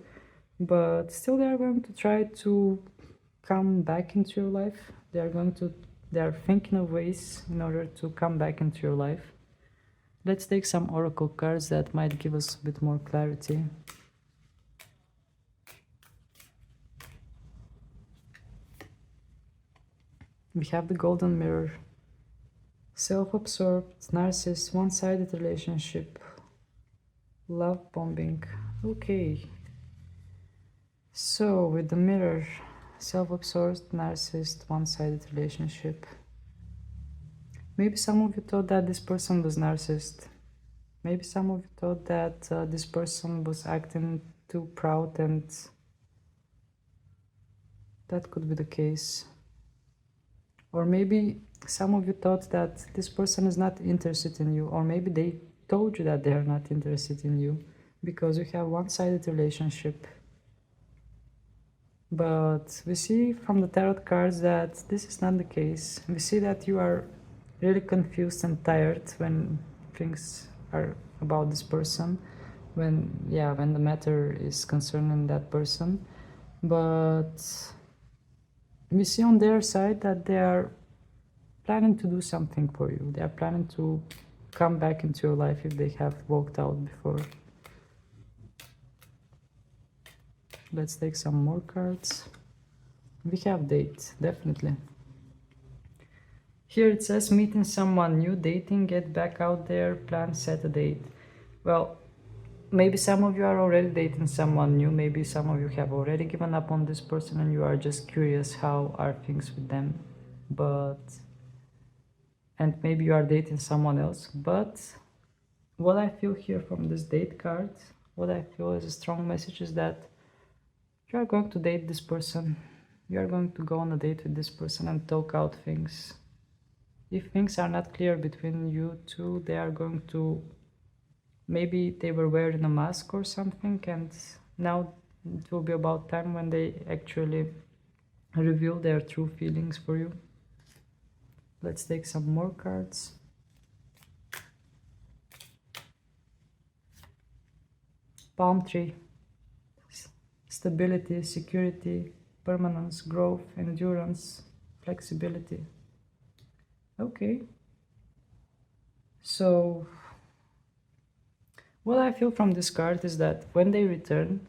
but still they are going to try to come back into your life. They are thinking of ways in order to come back into your life. Let's take some oracle cards that might give us a bit more clarity. We have the Golden Mirror. Self-absorbed, narcissist, one-sided relationship, love bombing. Okay. So with the Mirror, self-absorbed, narcissist, one-sided relationship. Maybe some of you thought that this person was narcissist. Maybe some of you thought that this person was acting too proud, and that could be the case. Or maybe some of you thought that this person is not interested in you, or maybe they told you that they are not interested in you because you have one-sided relationship. But we see from the tarot cards that this is not the case. We see that you are really confused and tired when things are about this person, when the matter is concerning that person. But we see on their side that they are planning to do something for you. They are planning to come back into your life if they have walked out before. Let's take some more cards. We have date, definitely. Here it says meeting someone new, dating, get back out there, plan, set a date. Well, maybe some of you are already dating someone new, maybe some of you have already given up on this person and you are just curious how are things with them, and maybe you are dating someone else. But what I feel here from this date card, what I feel is a strong message is that you are going to date this person, you are going to go on a date with this person and talk out things. If things are not clear between you two, they are going to, maybe they were wearing a mask or something, and now it will be about time when they actually reveal their true feelings for you. Let's take some more cards. Palm tree. Stability, security, permanence, growth, endurance, flexibility. Okay. So what I feel from this card is that when they return,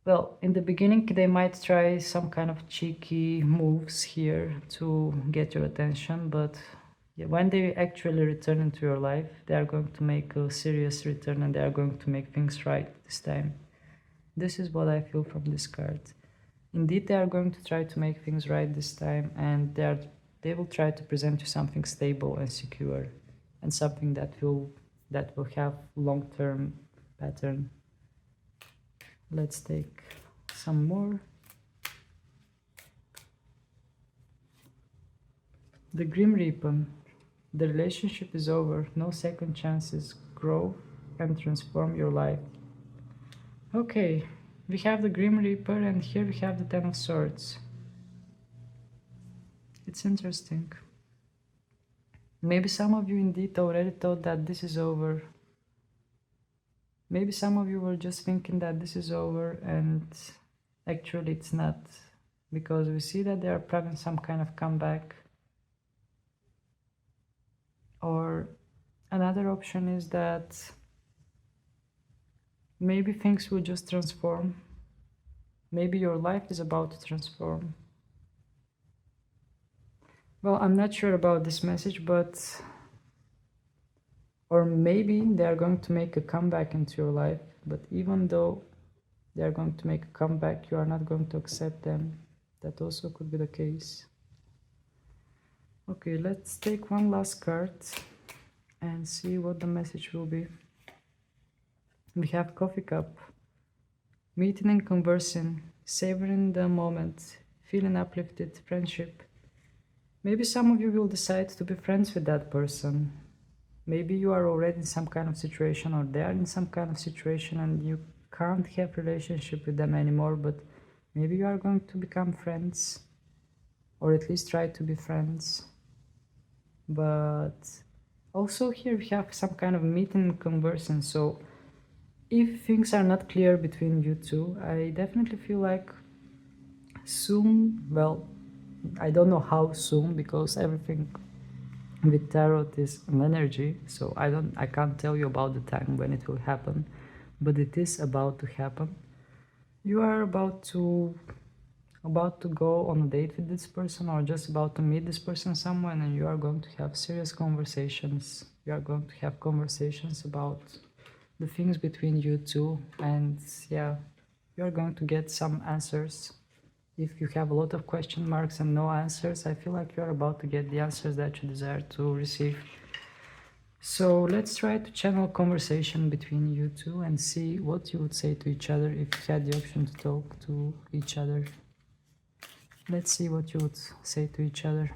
well, in the beginning they might try some kind of cheeky moves here to get your attention, but yeah, when they actually return into your life, they are going to make a serious return and they are going to make things right this time. This is what I feel from this card. Indeed, they are going to try to make things right this time, and they will try to present you something stable and secure, and something that will have long-term pattern. Let's take some more. The Grim Reaper. The relationship is over. No second chances. Grow and transform your life. Okay, we have the Grim Reaper and here we have the Ten of Swords. It's interesting. Maybe some of you indeed already thought that this is over. Maybe some of you were just thinking that this is over and actually it's not, because we see that they are planning some kind of comeback. Or another option is that maybe things will just transform. Maybe your life is about to transform. Well, I'm not sure about this message, but or maybe they are going to make a comeback into your life, but even though they are going to make a comeback, you are not going to accept them. That also could be the case. Okay, let's take one last card and see what the message will be. We have Coffee Cup. Meeting and conversing, savoring the moment, feeling uplifted, friendship. Maybe some of you will decide to be friends with that person. Maybe you are already in some kind of situation, or they are in some kind of situation and you can't have relationship with them anymore, but maybe you are going to become friends, or at least try to be friends. But also here we have some kind of meeting and conversing. So if things are not clear between you two, I definitely feel like soon, well, I don't know how soon, because everything with tarot is an energy, so I can't tell you about the time when it will happen, but it is about to happen. You are about to go on a date with this person, or just about to meet this person somewhere, and you are going to have serious conversations. You are going to have conversations about the things between you two, and yeah, you are going to get some answers. If you have a lot of question marks and no answers, I feel like you are about to get the answers that you desire to receive. So let's try to channel conversation between you two and see what you would say to each other if you had the option to talk to each other. Let's see what you would say to each other.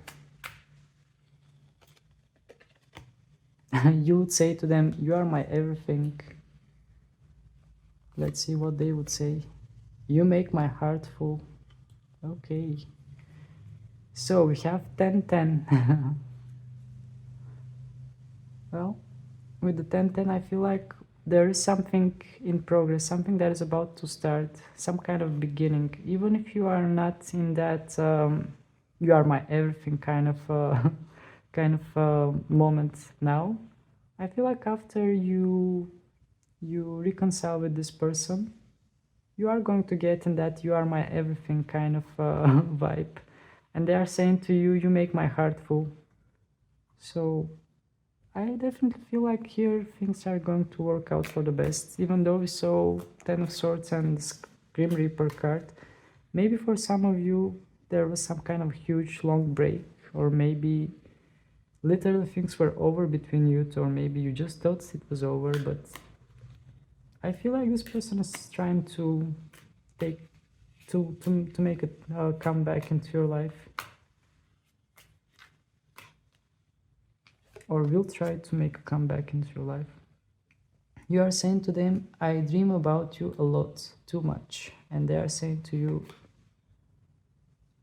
You would say to them, "You are my everything." Let's see what they would say. "You make my heart full." Okay. So we have 10-10. Well, with the 10-10, I feel like there is something in progress, something that is about to start, some kind of beginning. Even if you are not in that you are my everything kind of moment now, I feel like after you reconcile with this person, you are going to get in that "you are my everything" kind of vibe, and they are saying to you, "You make my heart full." So I definitely feel like here things are going to work out for the best, even though we saw Ten of Swords and Grim Reaper card. Maybe for some of you there was some kind of huge long break, or maybe literally things were over between you two, or maybe you just thought it was over, but I feel like this person is trying to take to make a comeback into your life, or will try to make a comeback into your life. You are saying to them, I dream about you a lot, too much. And they are saying to you,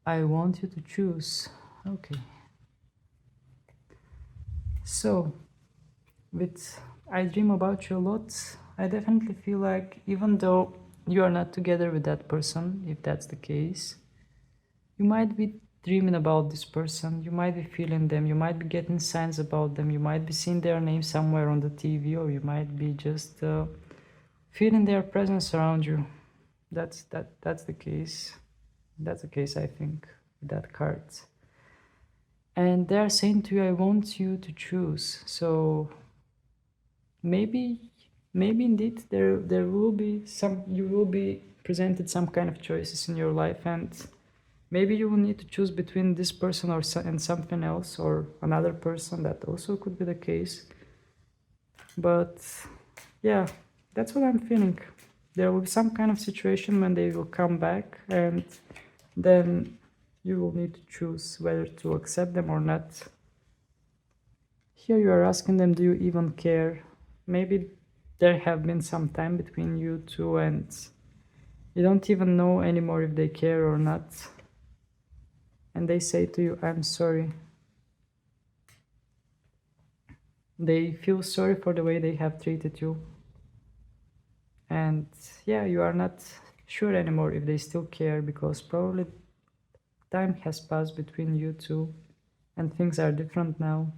I want you to choose. Okay. So, with I dream about you a lot, I definitely feel like even though you are not together with that person, if that's the case, you might be dreaming about this person, you might be feeling them, you might be getting signs about them, you might be seeing their name somewhere on the TV, or you might be just feeling their presence around you. That's the case. That's the case, I think, with that card. And they're saying to you, I want you to choose. So maybe indeed there will be some, you will be presented some kind of choices in your life, and maybe you will need to choose between this person and something else, or another person. That also could be the case. But yeah, that's what I'm feeling. There will be some kind of situation when they will come back, and then you will need to choose whether to accept them or not. Here you are asking them, do you even care? Maybe there have been some time between you two and you don't even know anymore if they care or not. And they say to you, I'm sorry. They feel sorry for the way they have treated you. And yeah, you are not sure anymore if they still care, because probably time has passed between you two and things are different now.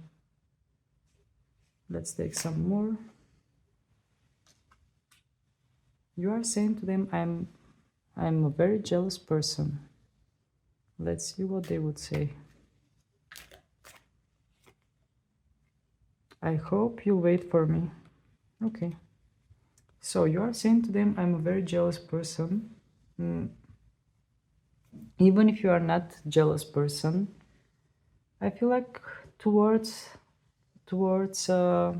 Let's take some more. You are saying to them, I'm a very jealous person. Let's see what they would say. I hope you'll wait for me. Okay. So you are saying to them, I'm a very jealous person. Even if you are not a jealous person, I feel like towards the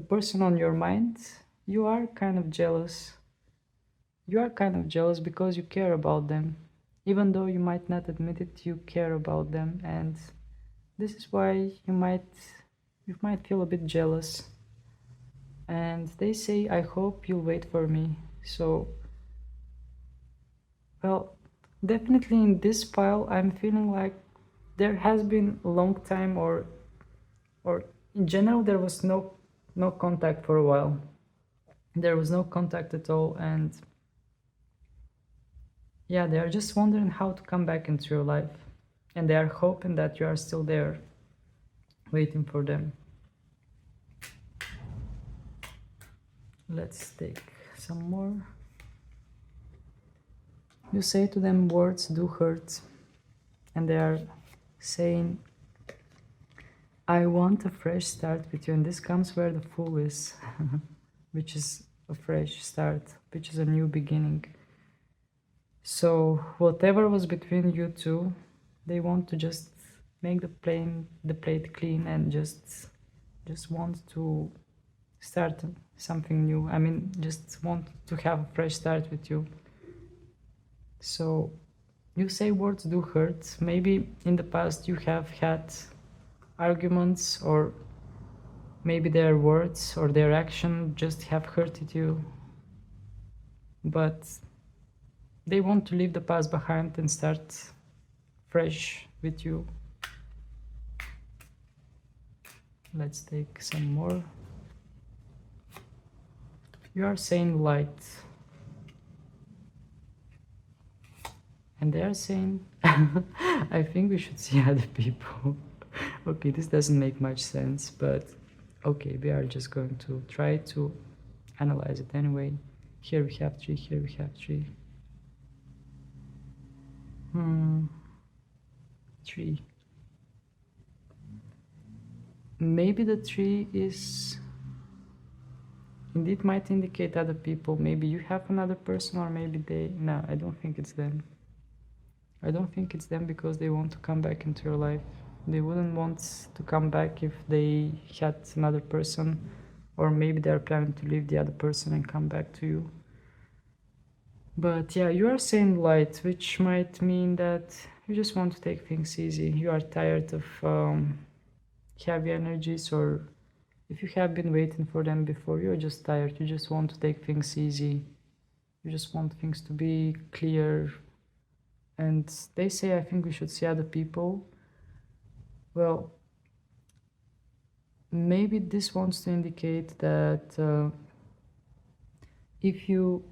person on your mind, you are kind of jealous. You are kind of jealous because you care about them. Even though you might not admit it, you care about them, and this is why you might feel a bit jealous. And they say, I hope you'll wait for me. So, well, definitely in this pile, I'm feeling like there has been a long time, or in general, there was no contact for a while. There was no contact at all, and yeah, they are just wondering how to come back into your life, and they are hoping that you are still there, waiting for them. Let's take some more. You say to them, words do hurt, and they are saying, I want a fresh start with you, and this comes where the Fool is, which is a fresh start, which is a new beginning. So whatever was between you two, they want to just make the plate clean, and just want to start something new. I mean, just want to have a fresh start with you. So you say words do hurt. Maybe in the past you have had arguments, or maybe their words or their action just have hurted you, but they want to leave the past behind and start fresh with you. Let's take some more. You are saying light, and they are saying I think we should see other people. Okay, this doesn't make much sense, but okay, we are just going to try to analyze it anyway. Here we have 3, here we have 3. 3. maybe the tree is indeed might indicate other people. Maybe you have another person, or maybe they... No, I don't think it's them. I don't think it's them because they want to come back into your life. They wouldn't want to come back if they had another person, or maybe they're planning to leave the other person and come back to you. But yeah, you are saying light, which might mean that you just want to take things easy. You are tired of heavy energies, or if you have been waiting for them before, you're just tired. You just want to take things easy. You just want things to be clear. And they say, I think we should see other people. Well, maybe this wants to indicate that if you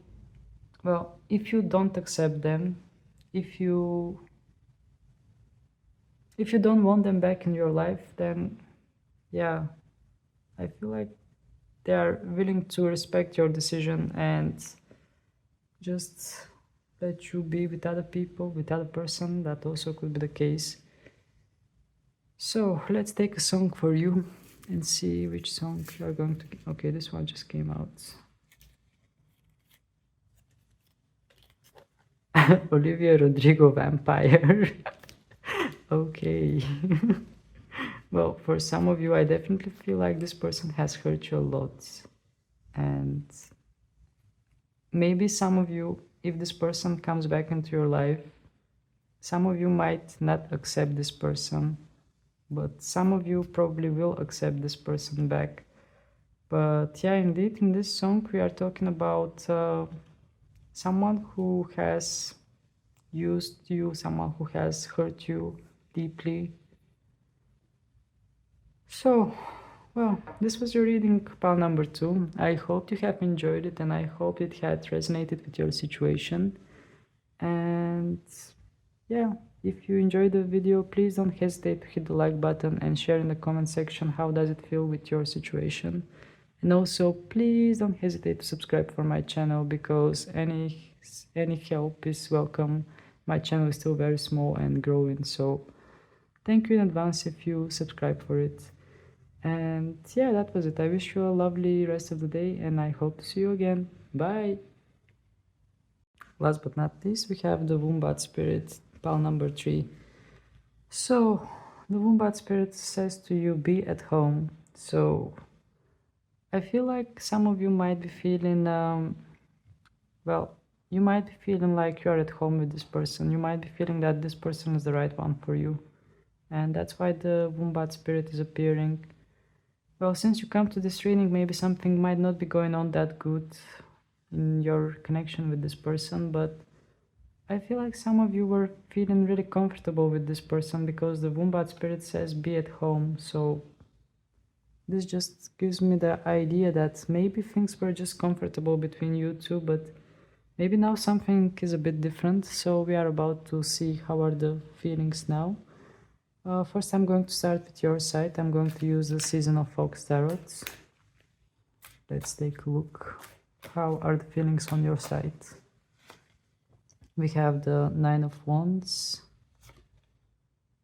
don't accept them, if you don't want them back in your life, then yeah, I feel like they are willing to respect your decision and just let you be with other people, with other person. That also could be the case. So let's take a song for you and see which song you are going to... Okay, this one just came out. Olivia Rodrigo Vampire. Okay. Well, for some of you, I definitely feel like this person has hurt you a lot. And maybe some of you, if this person comes back into your life, some of you might not accept this person, but some of you probably will accept this person back. But yeah, indeed, in this song, we are talking about someone who has used you, someone who has hurt you deeply. So, well, this was your reading, pile number 2. I hope you have enjoyed it, and I hope it had resonated with your situation. And yeah, if you enjoyed the video, please don't hesitate to hit the like button and share in the comment section how does it feel with your situation. And also, please don't hesitate to subscribe for my channel, because any help is welcome. My channel is still very small and growing, so thank you in advance if you subscribe for it. And yeah, that was it. I wish you a lovely rest of the day, and I hope to see you again. Bye! Last but not least, we have the Wombat Spirit, pile number 3. So, the Wombat Spirit says to you, be at home. So, I feel like some of you might be feeling, you might be feeling like you're at home with this person. You might be feeling that this person is the right one for you. And that's why the Wombat Spirit is appearing. Well, since you come to this reading, maybe something might not be going on that good in your connection with this person, but I feel like some of you were feeling really comfortable with this person, because the Wombat Spirit says be at home. So this just gives me the idea that maybe things were just comfortable between you two, but maybe now something is a bit different. So we are about to see how are the feelings now. First, I'm going to start with your side. I'm going to use the Season of Fox Tarot. Let's take a look. How are the feelings on your side? We have the Nine of Wands,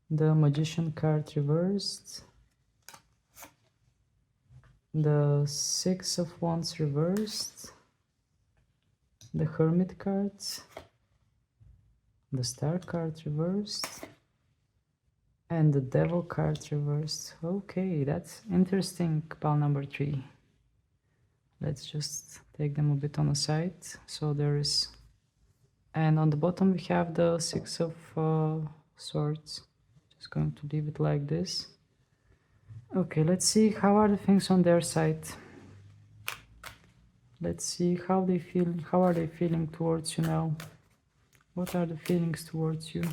the Magician card reversed, the Six of Wands reversed, the Hermit cards, the Star card reversed, and the Devil card reversed. Okay, that's interesting, pile number 3. Let's just take them a bit on the side. So there is... And on the bottom we have the Six of Swords. Just going to leave it like this. Okay, let's see how are the things on their side. Let's see how they feel. How are they feeling towards you now? What are the feelings towards you?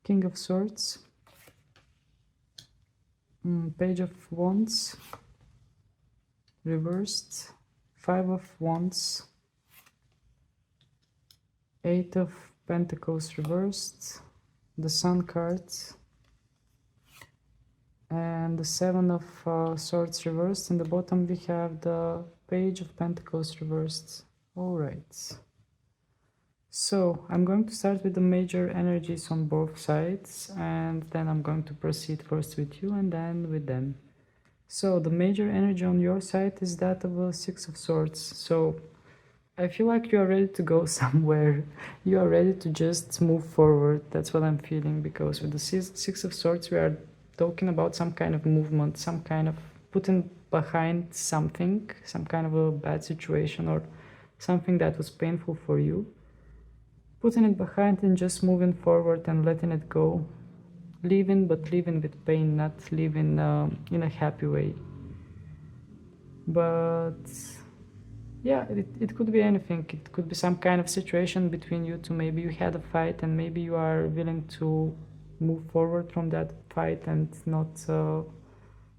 King of Swords, Page of Wands reversed, Five of Wands, Eight of Pentacles reversed, the Sun card, and the Seven of Swords reversed. In the bottom we have the Page of Pentacles reversed. Alright. So So I'm going to start with the major energies on both sides, and then I'm going to proceed first with you and then with them. So the major energy on your side is that of a Six of Swords. So I feel like you are ready to go somewhere. You are ready to just move forward. That's what I'm feeling, because with the Six of Swords, we are talking about some kind of movement, some kind of putting behind something, some kind of a bad situation or something that was painful for you. Putting it behind and just moving forward and letting it go. Living, but living with pain, not living in a happy way. But yeah, it could be anything. It could be some kind of situation between you two. Maybe you had a fight and maybe you are willing to move forward from that fight and not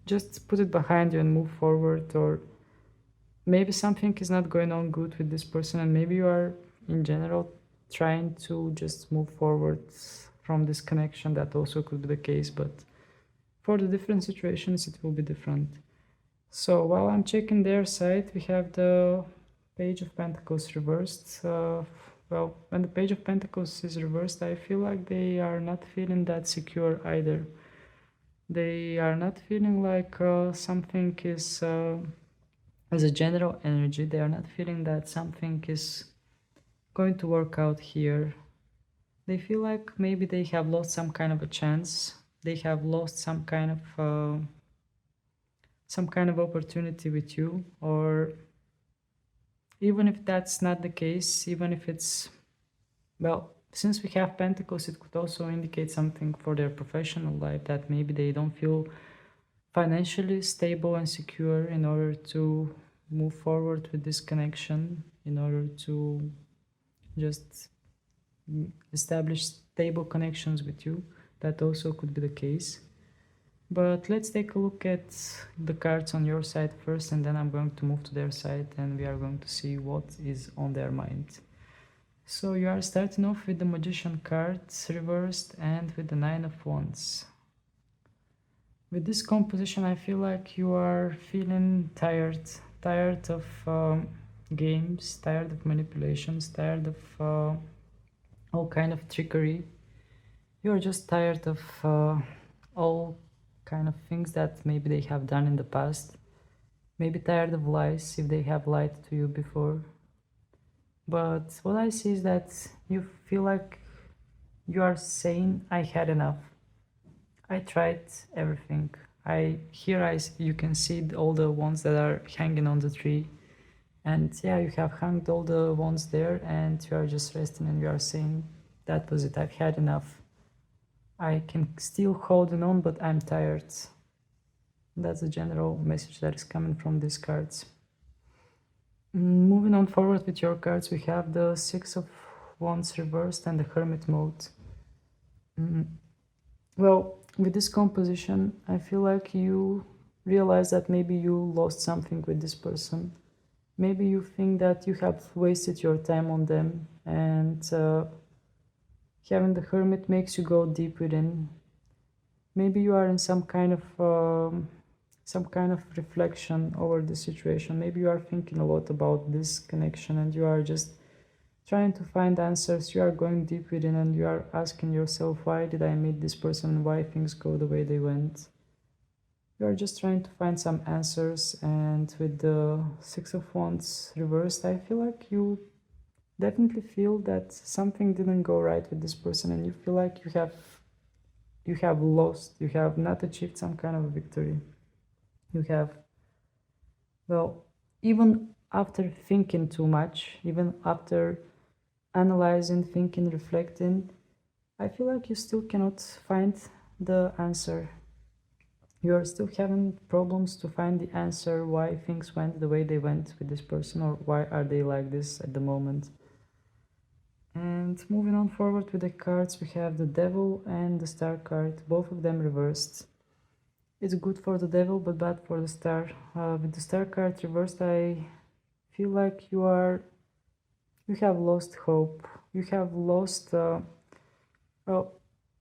just put it behind you and move forward. Or maybe something is not going on good with this person and maybe you are in general trying to just move forward from this connection. That also could be the case, but for the different situations it will be different. So while I'm checking their side, we have the Page of Pentacles reversed. Well, when the Page of Pentacles is reversed, I feel like they are not feeling that secure either. They are not feeling like something is, as a general energy, they are not feeling that something is going to work out here. They feel like maybe they have lost some kind of a chance. They have lost some kind of opportunity with you, or even if that's not the case, even if it's, well, since we have Pentacles, it could also indicate something for their professional life, that maybe they don't feel financially stable and secure in order to move forward with this connection, in order to just establish stable connections with you. That also could be the case. But let's take a look at the cards on your side first, and then I'm going to move to their side and we are going to see what is on their mind. So you are starting off with the Magician cards reversed and with the Nine of Wands. With this composition, I feel like you are feeling tired of games, tired of manipulations, tired of all kind of trickery. You're just tired of all kind of things that maybe they have done in the past. Maybe tired of lies if they have lied to you before. But what I see is that you feel like you are saying, I had enough. I tried everything. You can see all the ones that are hanging on the tree. And yeah, you have hung all the ones there and you are just resting and you are saying, that was it, I've had enough. I can still hold on, but I'm tired. That's the general message that is coming from these cards. Moving on forward with your cards, we have the Six of Wands reversed and the Hermit mode. Well, with this composition, I feel like you realize that maybe you lost something with this person. Maybe you think that you have wasted your time on them, and having the Hermit makes you go deep within. Maybe you are in some kind of reflection over the situation. Maybe you are thinking a lot about this connection and you are just trying to find answers. You are going deep within and you are asking yourself, why did I meet this person and why things go the way they went? You are just trying to find some answers, and with the Six of Wands reversed, I feel like you definitely feel that something didn't go right with this person and you feel like you have lost, you have not achieved some kind of a victory. You have, well, even after thinking too much, even after analyzing, thinking, reflecting, I feel like you still cannot find the answer. You are still having problems to find the answer why things went the way they went with this person, or why are they like this at the moment. And moving on forward with the cards, we have the Devil and the Star card, both of them reversed. It's good for the Devil but bad for the Star. With the Star card reversed, I feel like you have lost hope. You have lost, well,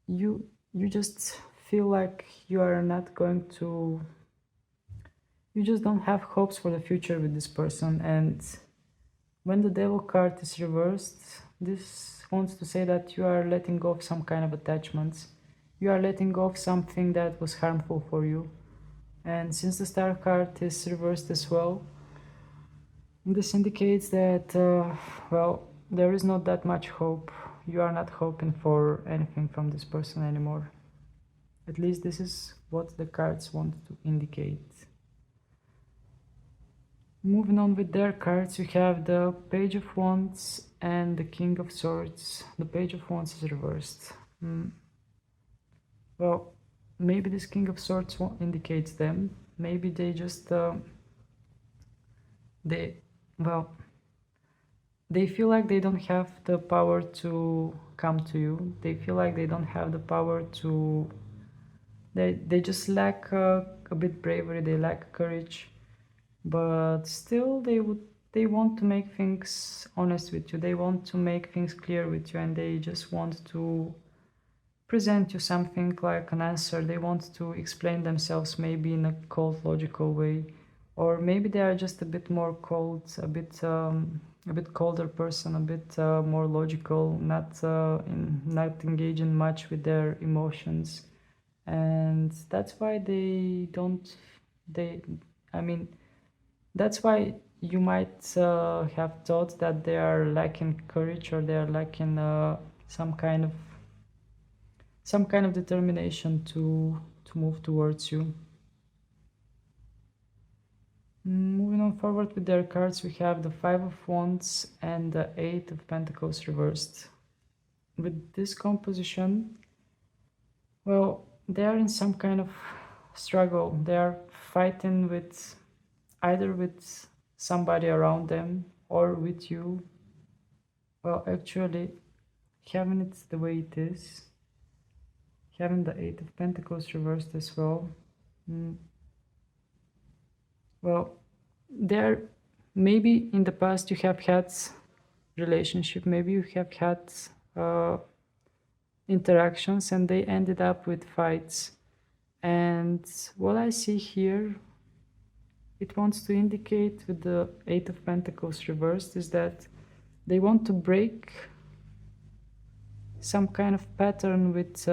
you just feel like you are not going to, you just don't have hopes for the future with this person, and When the devil card is reversed, this wants to say that you are letting go of some kind of attachments. You are letting go of something that was harmful for you. And since the star card is reversed as well, this indicates that, well, there is not that much hope. You are not hoping for anything from this person anymore. At least this is what the cards want to indicate. Moving on with their cards, we have the Page of Wands and the King of Swords. The Page of Wands is reversed. Well, maybe this King of Swords indicates them. Maybe they just they feel like they don't have the power to come to you. They feel like they don't have the power to. They just lack a bit bravery. They lack courage, but still they want to make things honest with you. They want to make things clear with you, and they just want to present you something like an answer. They want to explain themselves maybe in a cold, logical way, or maybe they are just a bit more cold, a bit colder person, a bit more logical, not engaging much with their emotions, and that's why they don't. I mean, that's why you might have thought that they are lacking courage, or they are lacking some kind of determination to move towards you. Moving on forward with their cards, we have the Five of Wands and the Eight of Pentacles reversed. With this composition, well, they are in some kind of struggle. They are fighting with either with somebody around them or with you. Well, actually, having it the way it is, having the Eight of Pentacles reversed as well. Well, there maybe in the past you have had relationship, maybe you have had interactions and they ended up with fights. And what I see here, it wants to indicate with the Eight of Pentacles reversed is that they want to break some kind of pattern with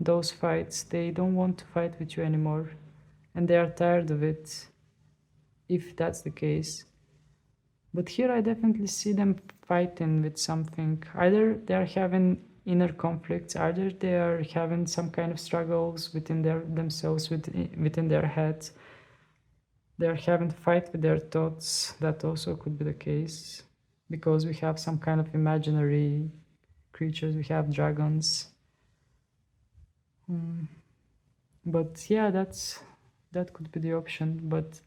those fights. They don't want to fight with you anymore, and they are tired of it, if that's the case. But here I definitely see them fighting with something. Either they are having inner conflicts, either they are having some kind of struggles within themselves, within their heads. They are having fight with their thoughts. That also could be the case, because we have some kind of imaginary creatures. We have dragons. But yeah, that could be the option. But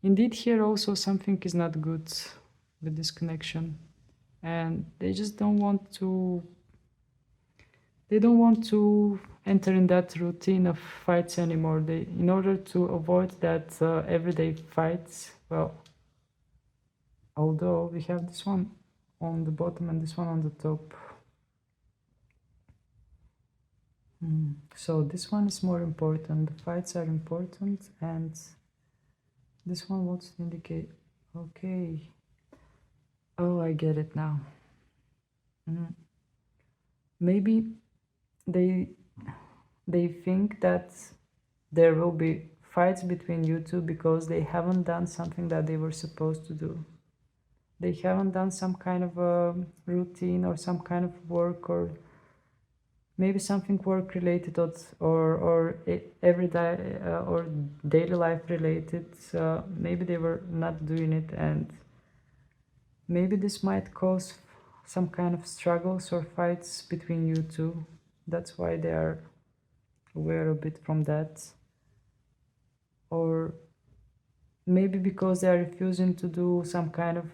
indeed, here also something is not good with this connection, and they just don't want to. They don't want to enter in that routine of fights anymore. In order to avoid that everyday fights, well, although we have this one on the bottom and this one on the top. So this one is more important. The fights are important, and this one wants to indicate. Okay. Oh, I get it now. Maybe they think that there will be fights between you two because they haven't done something that they were supposed to do. They haven't done some kind of a routine or some kind of work, or maybe something work related, or everyday or daily life related. Maybe they were not doing it, and maybe this might cause some kind of struggles or fights between you two. That's why they are aware a bit from that. Or maybe because they are refusing to do some kind of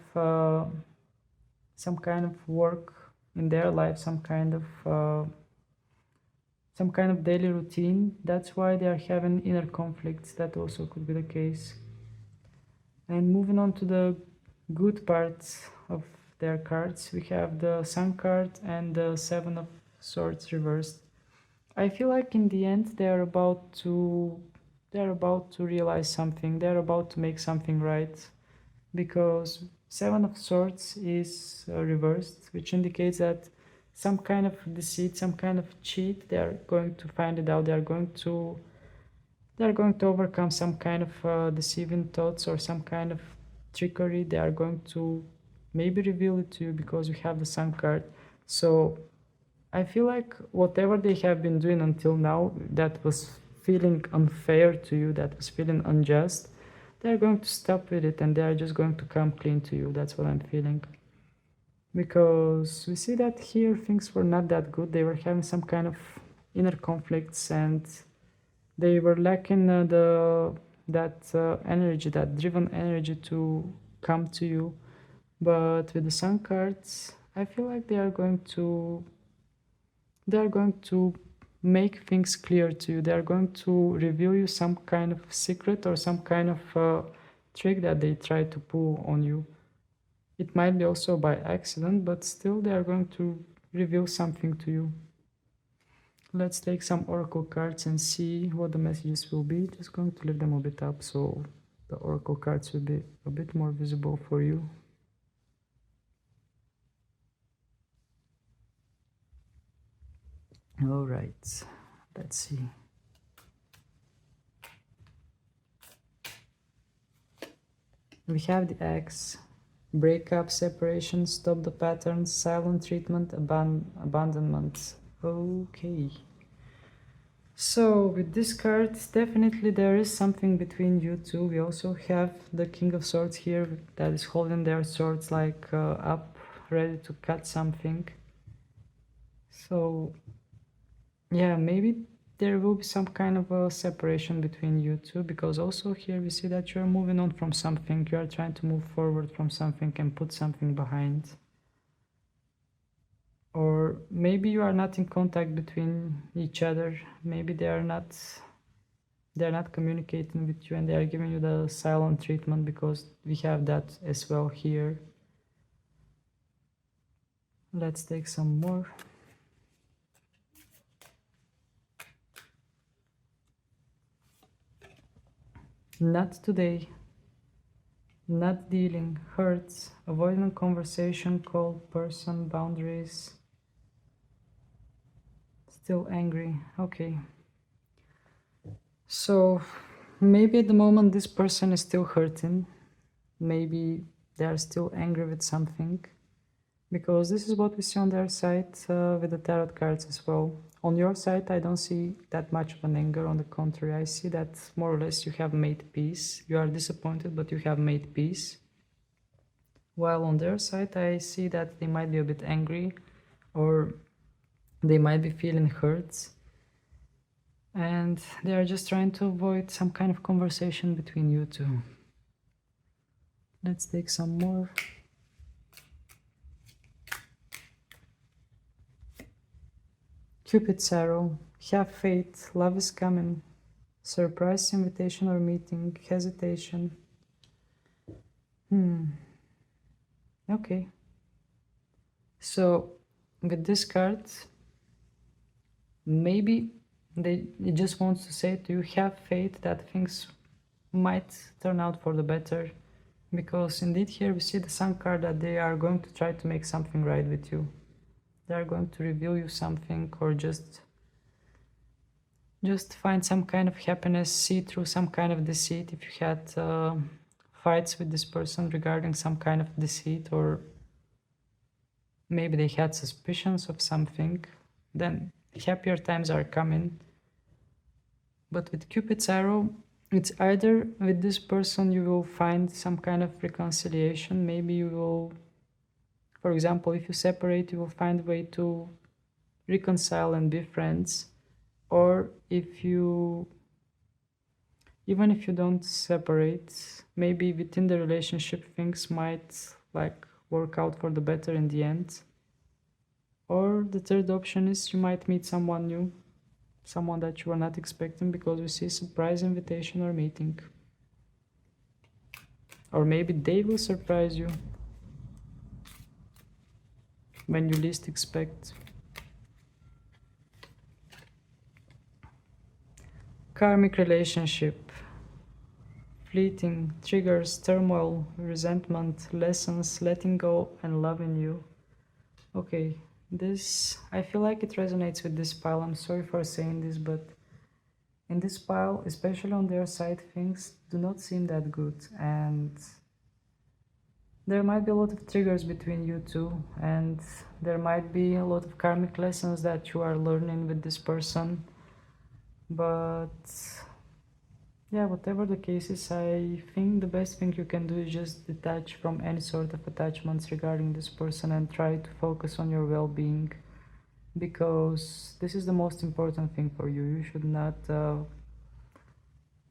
work in their life, some kind of daily routine. That's why they are having inner conflicts. That also could be the case. And moving on to the good parts of their cards, we have the Sun card and the Seven of Swords reversed. I feel like in the end they're about to realize something. They're about to make something right, because Seven of Swords is reversed, which indicates that some kind of deceit, some kind of cheat, they are going to find it out. They are going to overcome some kind of deceiving thoughts or some kind of trickery. They are going to maybe reveal it to you because you have the Sun card. So I feel like whatever they have been doing until now that was feeling unfair to you, that was feeling unjust, they're going to stop with it and they are just going to come clean to you. That's what I'm feeling. Because we see that here things were not that good. They were having some kind of inner conflicts and they were lacking that energy, that driven energy to come to you. But with the Sun cards, I feel like they are going to make things clear to you. They are going to reveal you some kind of secret or some kind of trick that they try to pull on you. It might be also by accident, but still they are going to reveal something to you. Let's take some oracle cards and see what the messages will be. Just going to lift them a bit up so the oracle cards will be a bit more visible for you. All right, let's see. We have the X, breakup, separation, stop the pattern, silent treatment, abandonment. Okay. So with this card, definitely there is something between you two. We also have the King of Swords here that is holding their swords like up, ready to cut something. So yeah, maybe there will be some kind of a separation between you two, because also here we see that you're moving on from something. You are trying to move forward from something and put something behind. Or maybe you are not in contact between each other. Maybe they're not communicating with you and they are giving you the silent treatment, because we have that as well here. Let's take some more. Not today. Not dealing, hurts, avoiding conversation, cold person, boundaries. Still angry. Okay. So maybe at the moment this person is still hurting. Maybe they are still angry with something, because this is what we see on their side with the tarot cards as well. On your side, I don't see that much of an anger. On the contrary, I see that more or less you have made peace. You are disappointed, but you have made peace. While on their side, I see that they might be a bit angry, or they might be feeling hurt, and they are just trying to avoid some kind of conversation between you two. Let's take some more. Cupid's arrow, have faith, love is coming, surprise invitation or meeting, hesitation. Okay. So with this card, maybe it just wants to say to you, have faith that things might turn out for the better, because indeed here we see the Sun card, that they are going to try to make something right with you. They are going to reveal you something, or just find some kind of happiness, see through some kind of deceit. If you had fights with this person regarding some kind of deceit, or maybe they had suspicions of something, then happier times are coming. But with Cupid's arrow, it's either with this person you will find some kind of reconciliation. Maybe you will, for example, if you separate, you will find a way to reconcile and be friends. Or even if you don't separate, maybe within the relationship things might like work out for the better in the end. Or the third option is you might meet someone new, someone that you were not expecting, because we see surprise invitation or meeting. Or maybe they will surprise you when you least expect. Karmic relationship, fleeting, triggers, turmoil, resentment, lessons, letting go, and loving you. Okay, this, I feel like it resonates with this pile. I'm sorry for saying this, but in this pile, especially on their side, things do not seem that good, and there might be a lot of triggers between you two, and there might be a lot of karmic lessons that you are learning with this person. But yeah, whatever the case is, I think the best thing you can do is just detach from any sort of attachments regarding this person and try to focus on your well-being, because this is the most important thing for you. You should not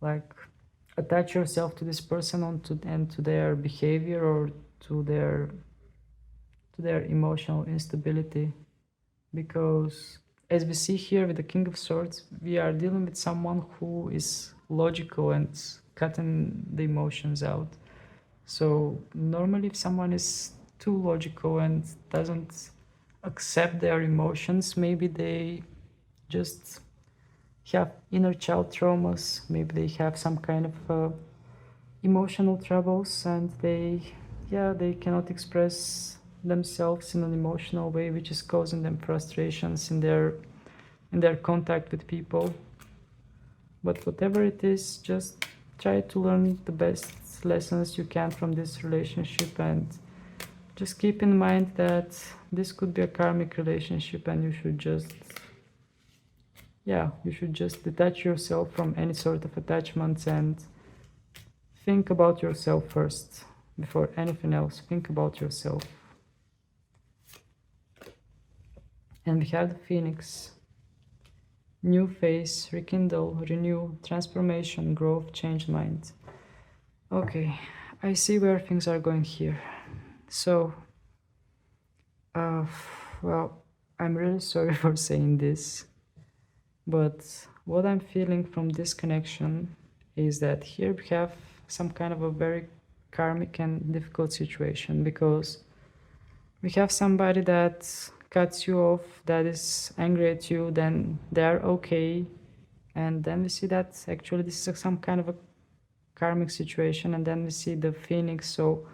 like attach yourself to this person and to their behavior or to their emotional instability, because as we see here with the King of Swords, we are dealing with someone who is logical and cutting the emotions out. So normally if someone is too logical and doesn't accept their emotions, maybe they just have inner child traumas, maybe they have some kind of emotional troubles, and they cannot express themselves in an emotional way, which is causing them frustrations in their contact with people. But whatever it is, just try to learn the best lessons you can from this relationship, and just keep in mind that this could be a karmic relationship, and you should just detach yourself from any sort of attachments and think about yourself first. Before anything else, think about yourself. And we have the Phoenix. New phase, rekindle, renew, transformation, growth, change mind. Okay, I see where things are going here. So, well, I'm really sorry for saying this, but what I'm feeling from this connection is that here we have some kind of a very karmic and difficult situation, because we have somebody that cuts you off, that is angry at you, then they're okay, and then we see that actually this is some kind of a karmic situation, and then we see the Phoenix. So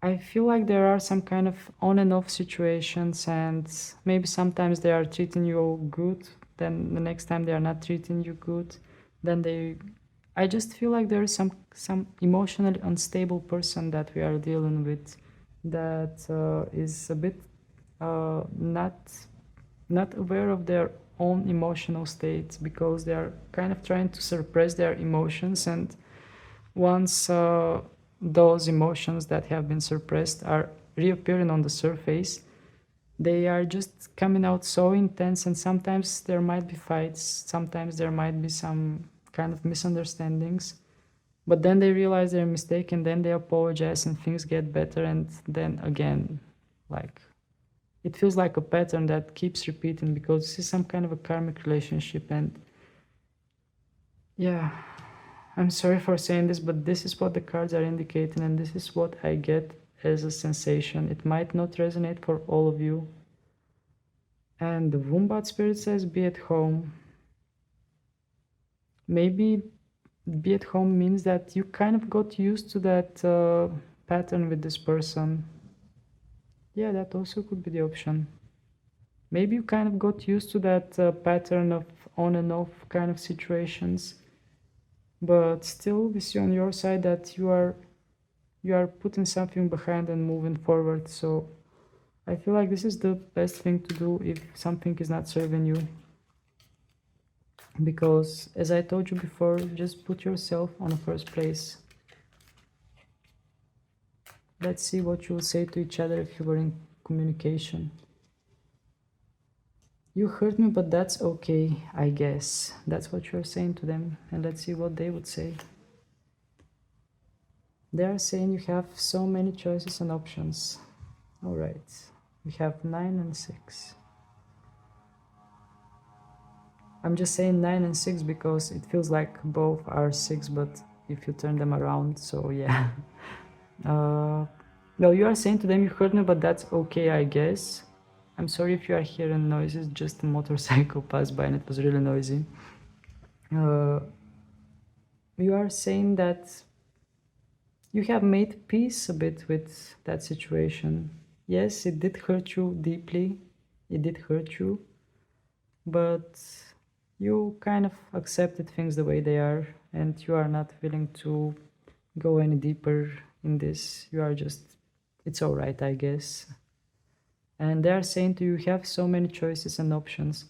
I feel like there are some kind of on and off situations, and maybe sometimes they are treating you good, then the next time they are not treating you good, then I just feel like there is some emotionally unstable person that we are dealing with, that is a bit not aware of their own emotional states, because they are kind of trying to suppress their emotions, and once those emotions that have been suppressed are reappearing on the surface, they are just coming out so intense, and sometimes there might be fights, sometimes there might be some kind of misunderstandings, but then they realize their mistake, and then they apologize, and things get better, and then again, like, it feels like a pattern that keeps repeating, because this is some kind of a karmic relationship. And yeah, I'm sorry for saying this, but this is what the cards are indicating, and this is what I get as a sensation. It might not resonate for all of you. And the Wombat spirit says, be at home. Maybe be at home means that you kind of got used to that pattern with this person. Yeah, that also could be the option. Maybe you kind of got used to that pattern of on and off kind of situations, but still we see on your side that you are putting something behind and moving forward. So I feel like this is the best thing to do if something is not serving you, because as I told you before, just put yourself on the first place. Let's see what you will say to each other if you were in communication. You hurt me, but that's okay, I guess. That's what you're saying to them, and let's see what they would say. They are saying you have so many choices and options. All right, we have 9 and 6. I'm just saying 9 and 6 because it feels like both are 6, but if you turn them around, so yeah. No, you are saying to them, you hurt me, but that's okay, I guess. I'm sorry if you are hearing noises, just a motorcycle passed by and it was really noisy. You are saying that You have made peace a bit with that situation. Yes, it did hurt you deeply, it did hurt you, but you kind of accepted things the way they are, and you are not willing to go any deeper in this. You are just, it's all right, I guess. And they are saying to you, you have so many choices and options.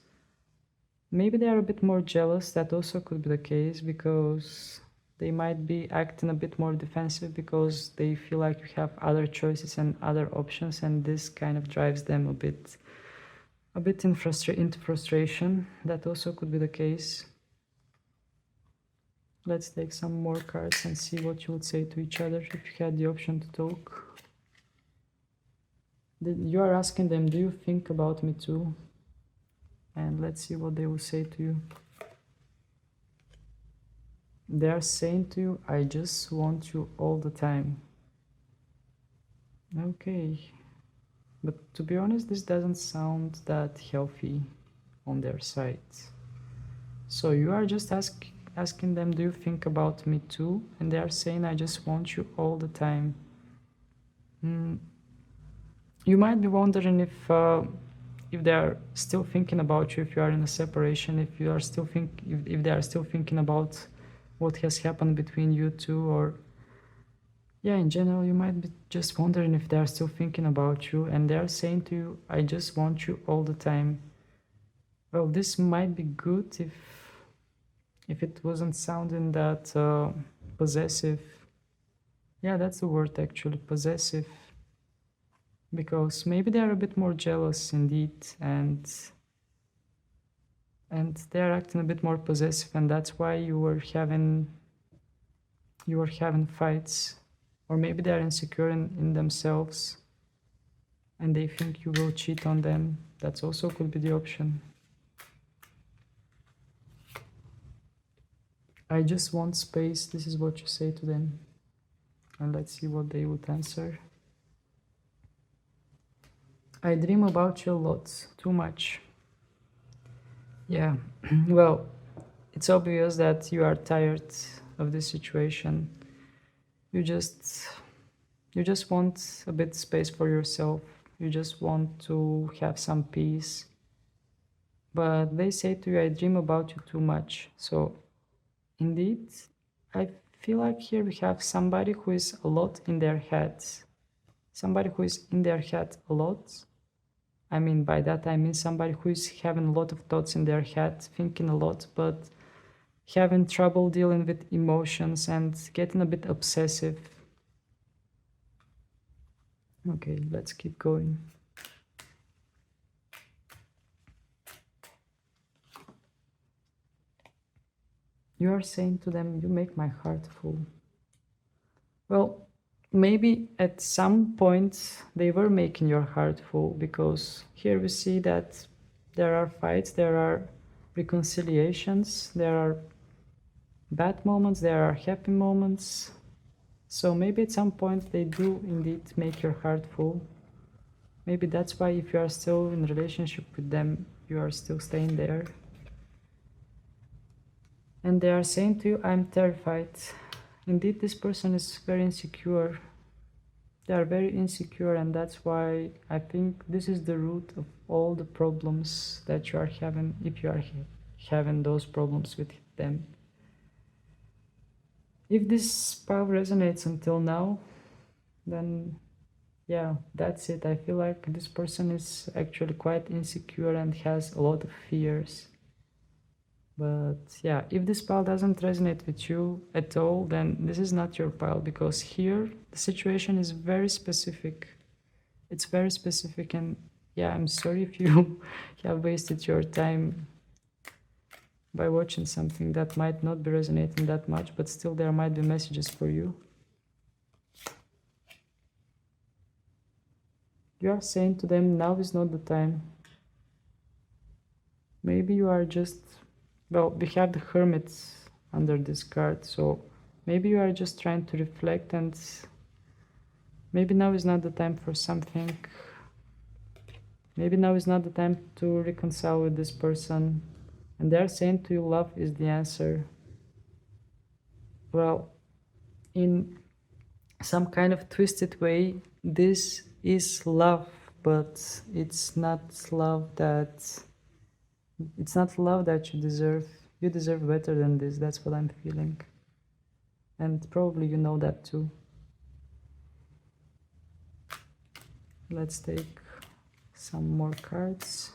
Maybe they are a bit more jealous. That also could be the case, because they might be acting a bit more defensive because they feel like you have other choices and other options, and this kind of drives them a bit into frustration. That also could be the case. Let's take some more cards and see what you would say to each other if you had the option to talk. You are asking them, do you think about me too? And let's see what they will say to you. They are saying to you, I just want you all the time. Okay. But to be honest, this doesn't sound that healthy on their side. So you are just asking them, do you think about me too? And they are saying, I just want you all the time. You might be wondering if they are still thinking about you, if you are in a separation, if you are still if they are still thinking about what has happened between you two, or yeah, in general, you might be just wondering if they are still thinking about you, and they are saying to you, I just want you all the time. Well, this might be good if it wasn't sounding that possessive. Yeah, that's the word actually, possessive. Because maybe they are a bit more jealous indeed, and they are acting a bit more possessive, and that's why you were having fights. Or maybe they are insecure in themselves and they think you will cheat on them. That's also could be the option. I just want space. This is what you say to them. And let's see what they would answer. I dream about you a lot, too much. Yeah, well, it's obvious that you are tired of this situation. You just want a bit space for yourself. You just want to have some peace. But they say to you, I dream about you too much. So indeed, I feel like here we have somebody who is a lot in their head. Somebody who is in their head a lot. I mean, by that I mean somebody who is having a lot of thoughts in their head, thinking a lot, but having trouble dealing with emotions and getting a bit obsessive. Okay, let's keep going. You are saying to them, you make my heart full. Well, maybe at some point they were making your heart full, because here we see that there are fights, there are reconciliations, there are bad moments, there are happy moments. So maybe at some point they do indeed make your heart full. Maybe that's why if you are still in a relationship with them, you are still staying there. And they are saying to you, I'm terrified. Indeed, this person is very insecure. They are very insecure, and that's why I think this is the root of all the problems that you are having, if you are having those problems with them. If this pile resonates until now, then yeah, that's it. I feel like this person is actually quite insecure and has a lot of fears. But yeah, if this pile doesn't resonate with you at all, then this is not your pile, because here the situation is very specific. It's very specific, and yeah, I'm sorry if you have wasted your time by watching something that might not be resonating that much, but still there might be messages for you. You are saying to them, now is not the time. Maybe you are just, well, we have the hermits under this card, so maybe you are just trying to reflect, and maybe now is not the time for something. Maybe now is not the time to reconcile with this person. And they're saying to you, love is the answer. Well, in some kind of twisted way, this is love, but it's not love that you deserve. You deserve better than this. That's what I'm feeling. And probably you know that too. Let's take some more cards.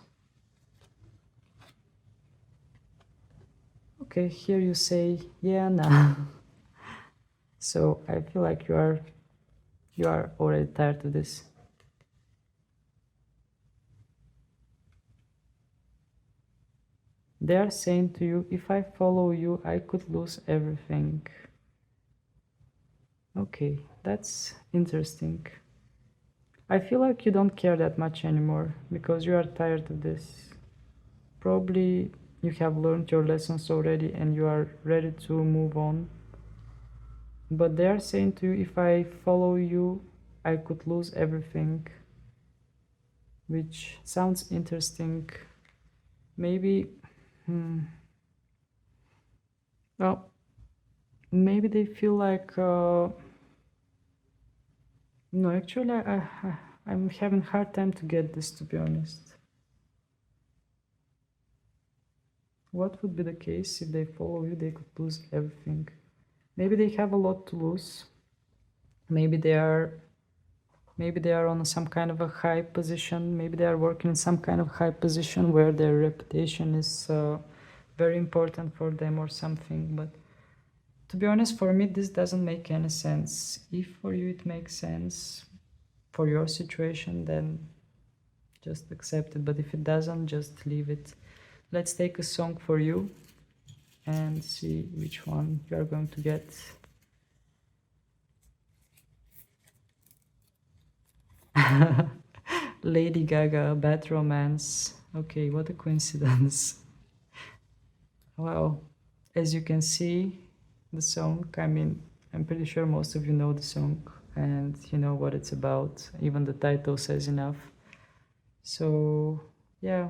Okay, here you say, yeah, nah. So I feel like you are already tired of this. They are saying to you, if I follow you, I could lose everything. Okay, that's interesting. I feel like you don't care that much anymore because you are tired of this. Probably you have learned your lessons already and you are ready to move on. But they are saying to you, if I follow you, I could lose everything. Which sounds interesting. Maybe, well, maybe they feel like, no, actually, I'm having a hard time to get this, to be honest. What would be the case if they follow you? They could lose everything. Maybe they have a lot to lose. Maybe they are on some kind of a high position. Maybe they are working in some kind of high position where their reputation is very important for them or something. But to be honest, for me, this doesn't make any sense. If for you it makes sense for your situation, then just accept it. But if it doesn't, just leave it. Let's take a song for you and see which one you are going to get. Lady Gaga, Bad Romance. Okay, what a coincidence. Wow, as you can see, the song, I mean, I'm pretty sure most of you know the song and you know what it's about. Even the title says enough. So, yeah,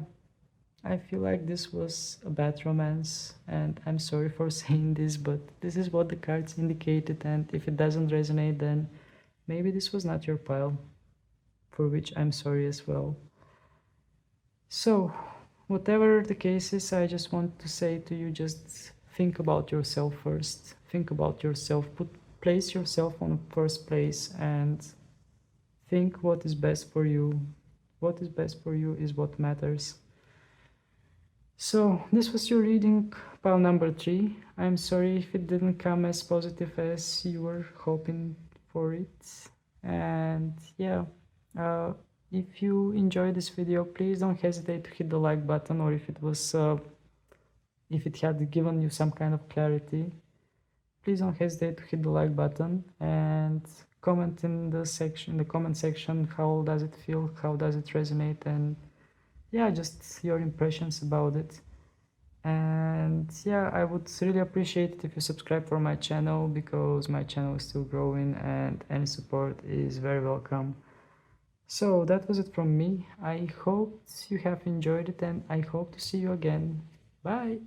I feel like this was a bad romance, and I'm sorry for saying this, but this is what the cards indicated, and if it doesn't resonate, then maybe this was not your pile, for which I'm sorry as well. So, whatever the case is, I just want to say to you, just think about yourself first. Think about yourself. Place yourself on first place and think what is best for you. What is best for you is what matters. So, this was your reading, pile number 3. I'm sorry if it didn't come as positive as you were hoping for it. And yeah, if you enjoyed this video, please don't hesitate to hit the like button, or if it had given you some kind of clarity, please don't hesitate to hit the like button and comment in the comment section, how does it feel, how does it resonate, and yeah, just your impressions about it. And yeah, I would really appreciate it if you subscribe for my channel, because my channel is still growing and any support is very welcome. So that was it from me. I hope you have enjoyed it and I hope to see you again. Bye!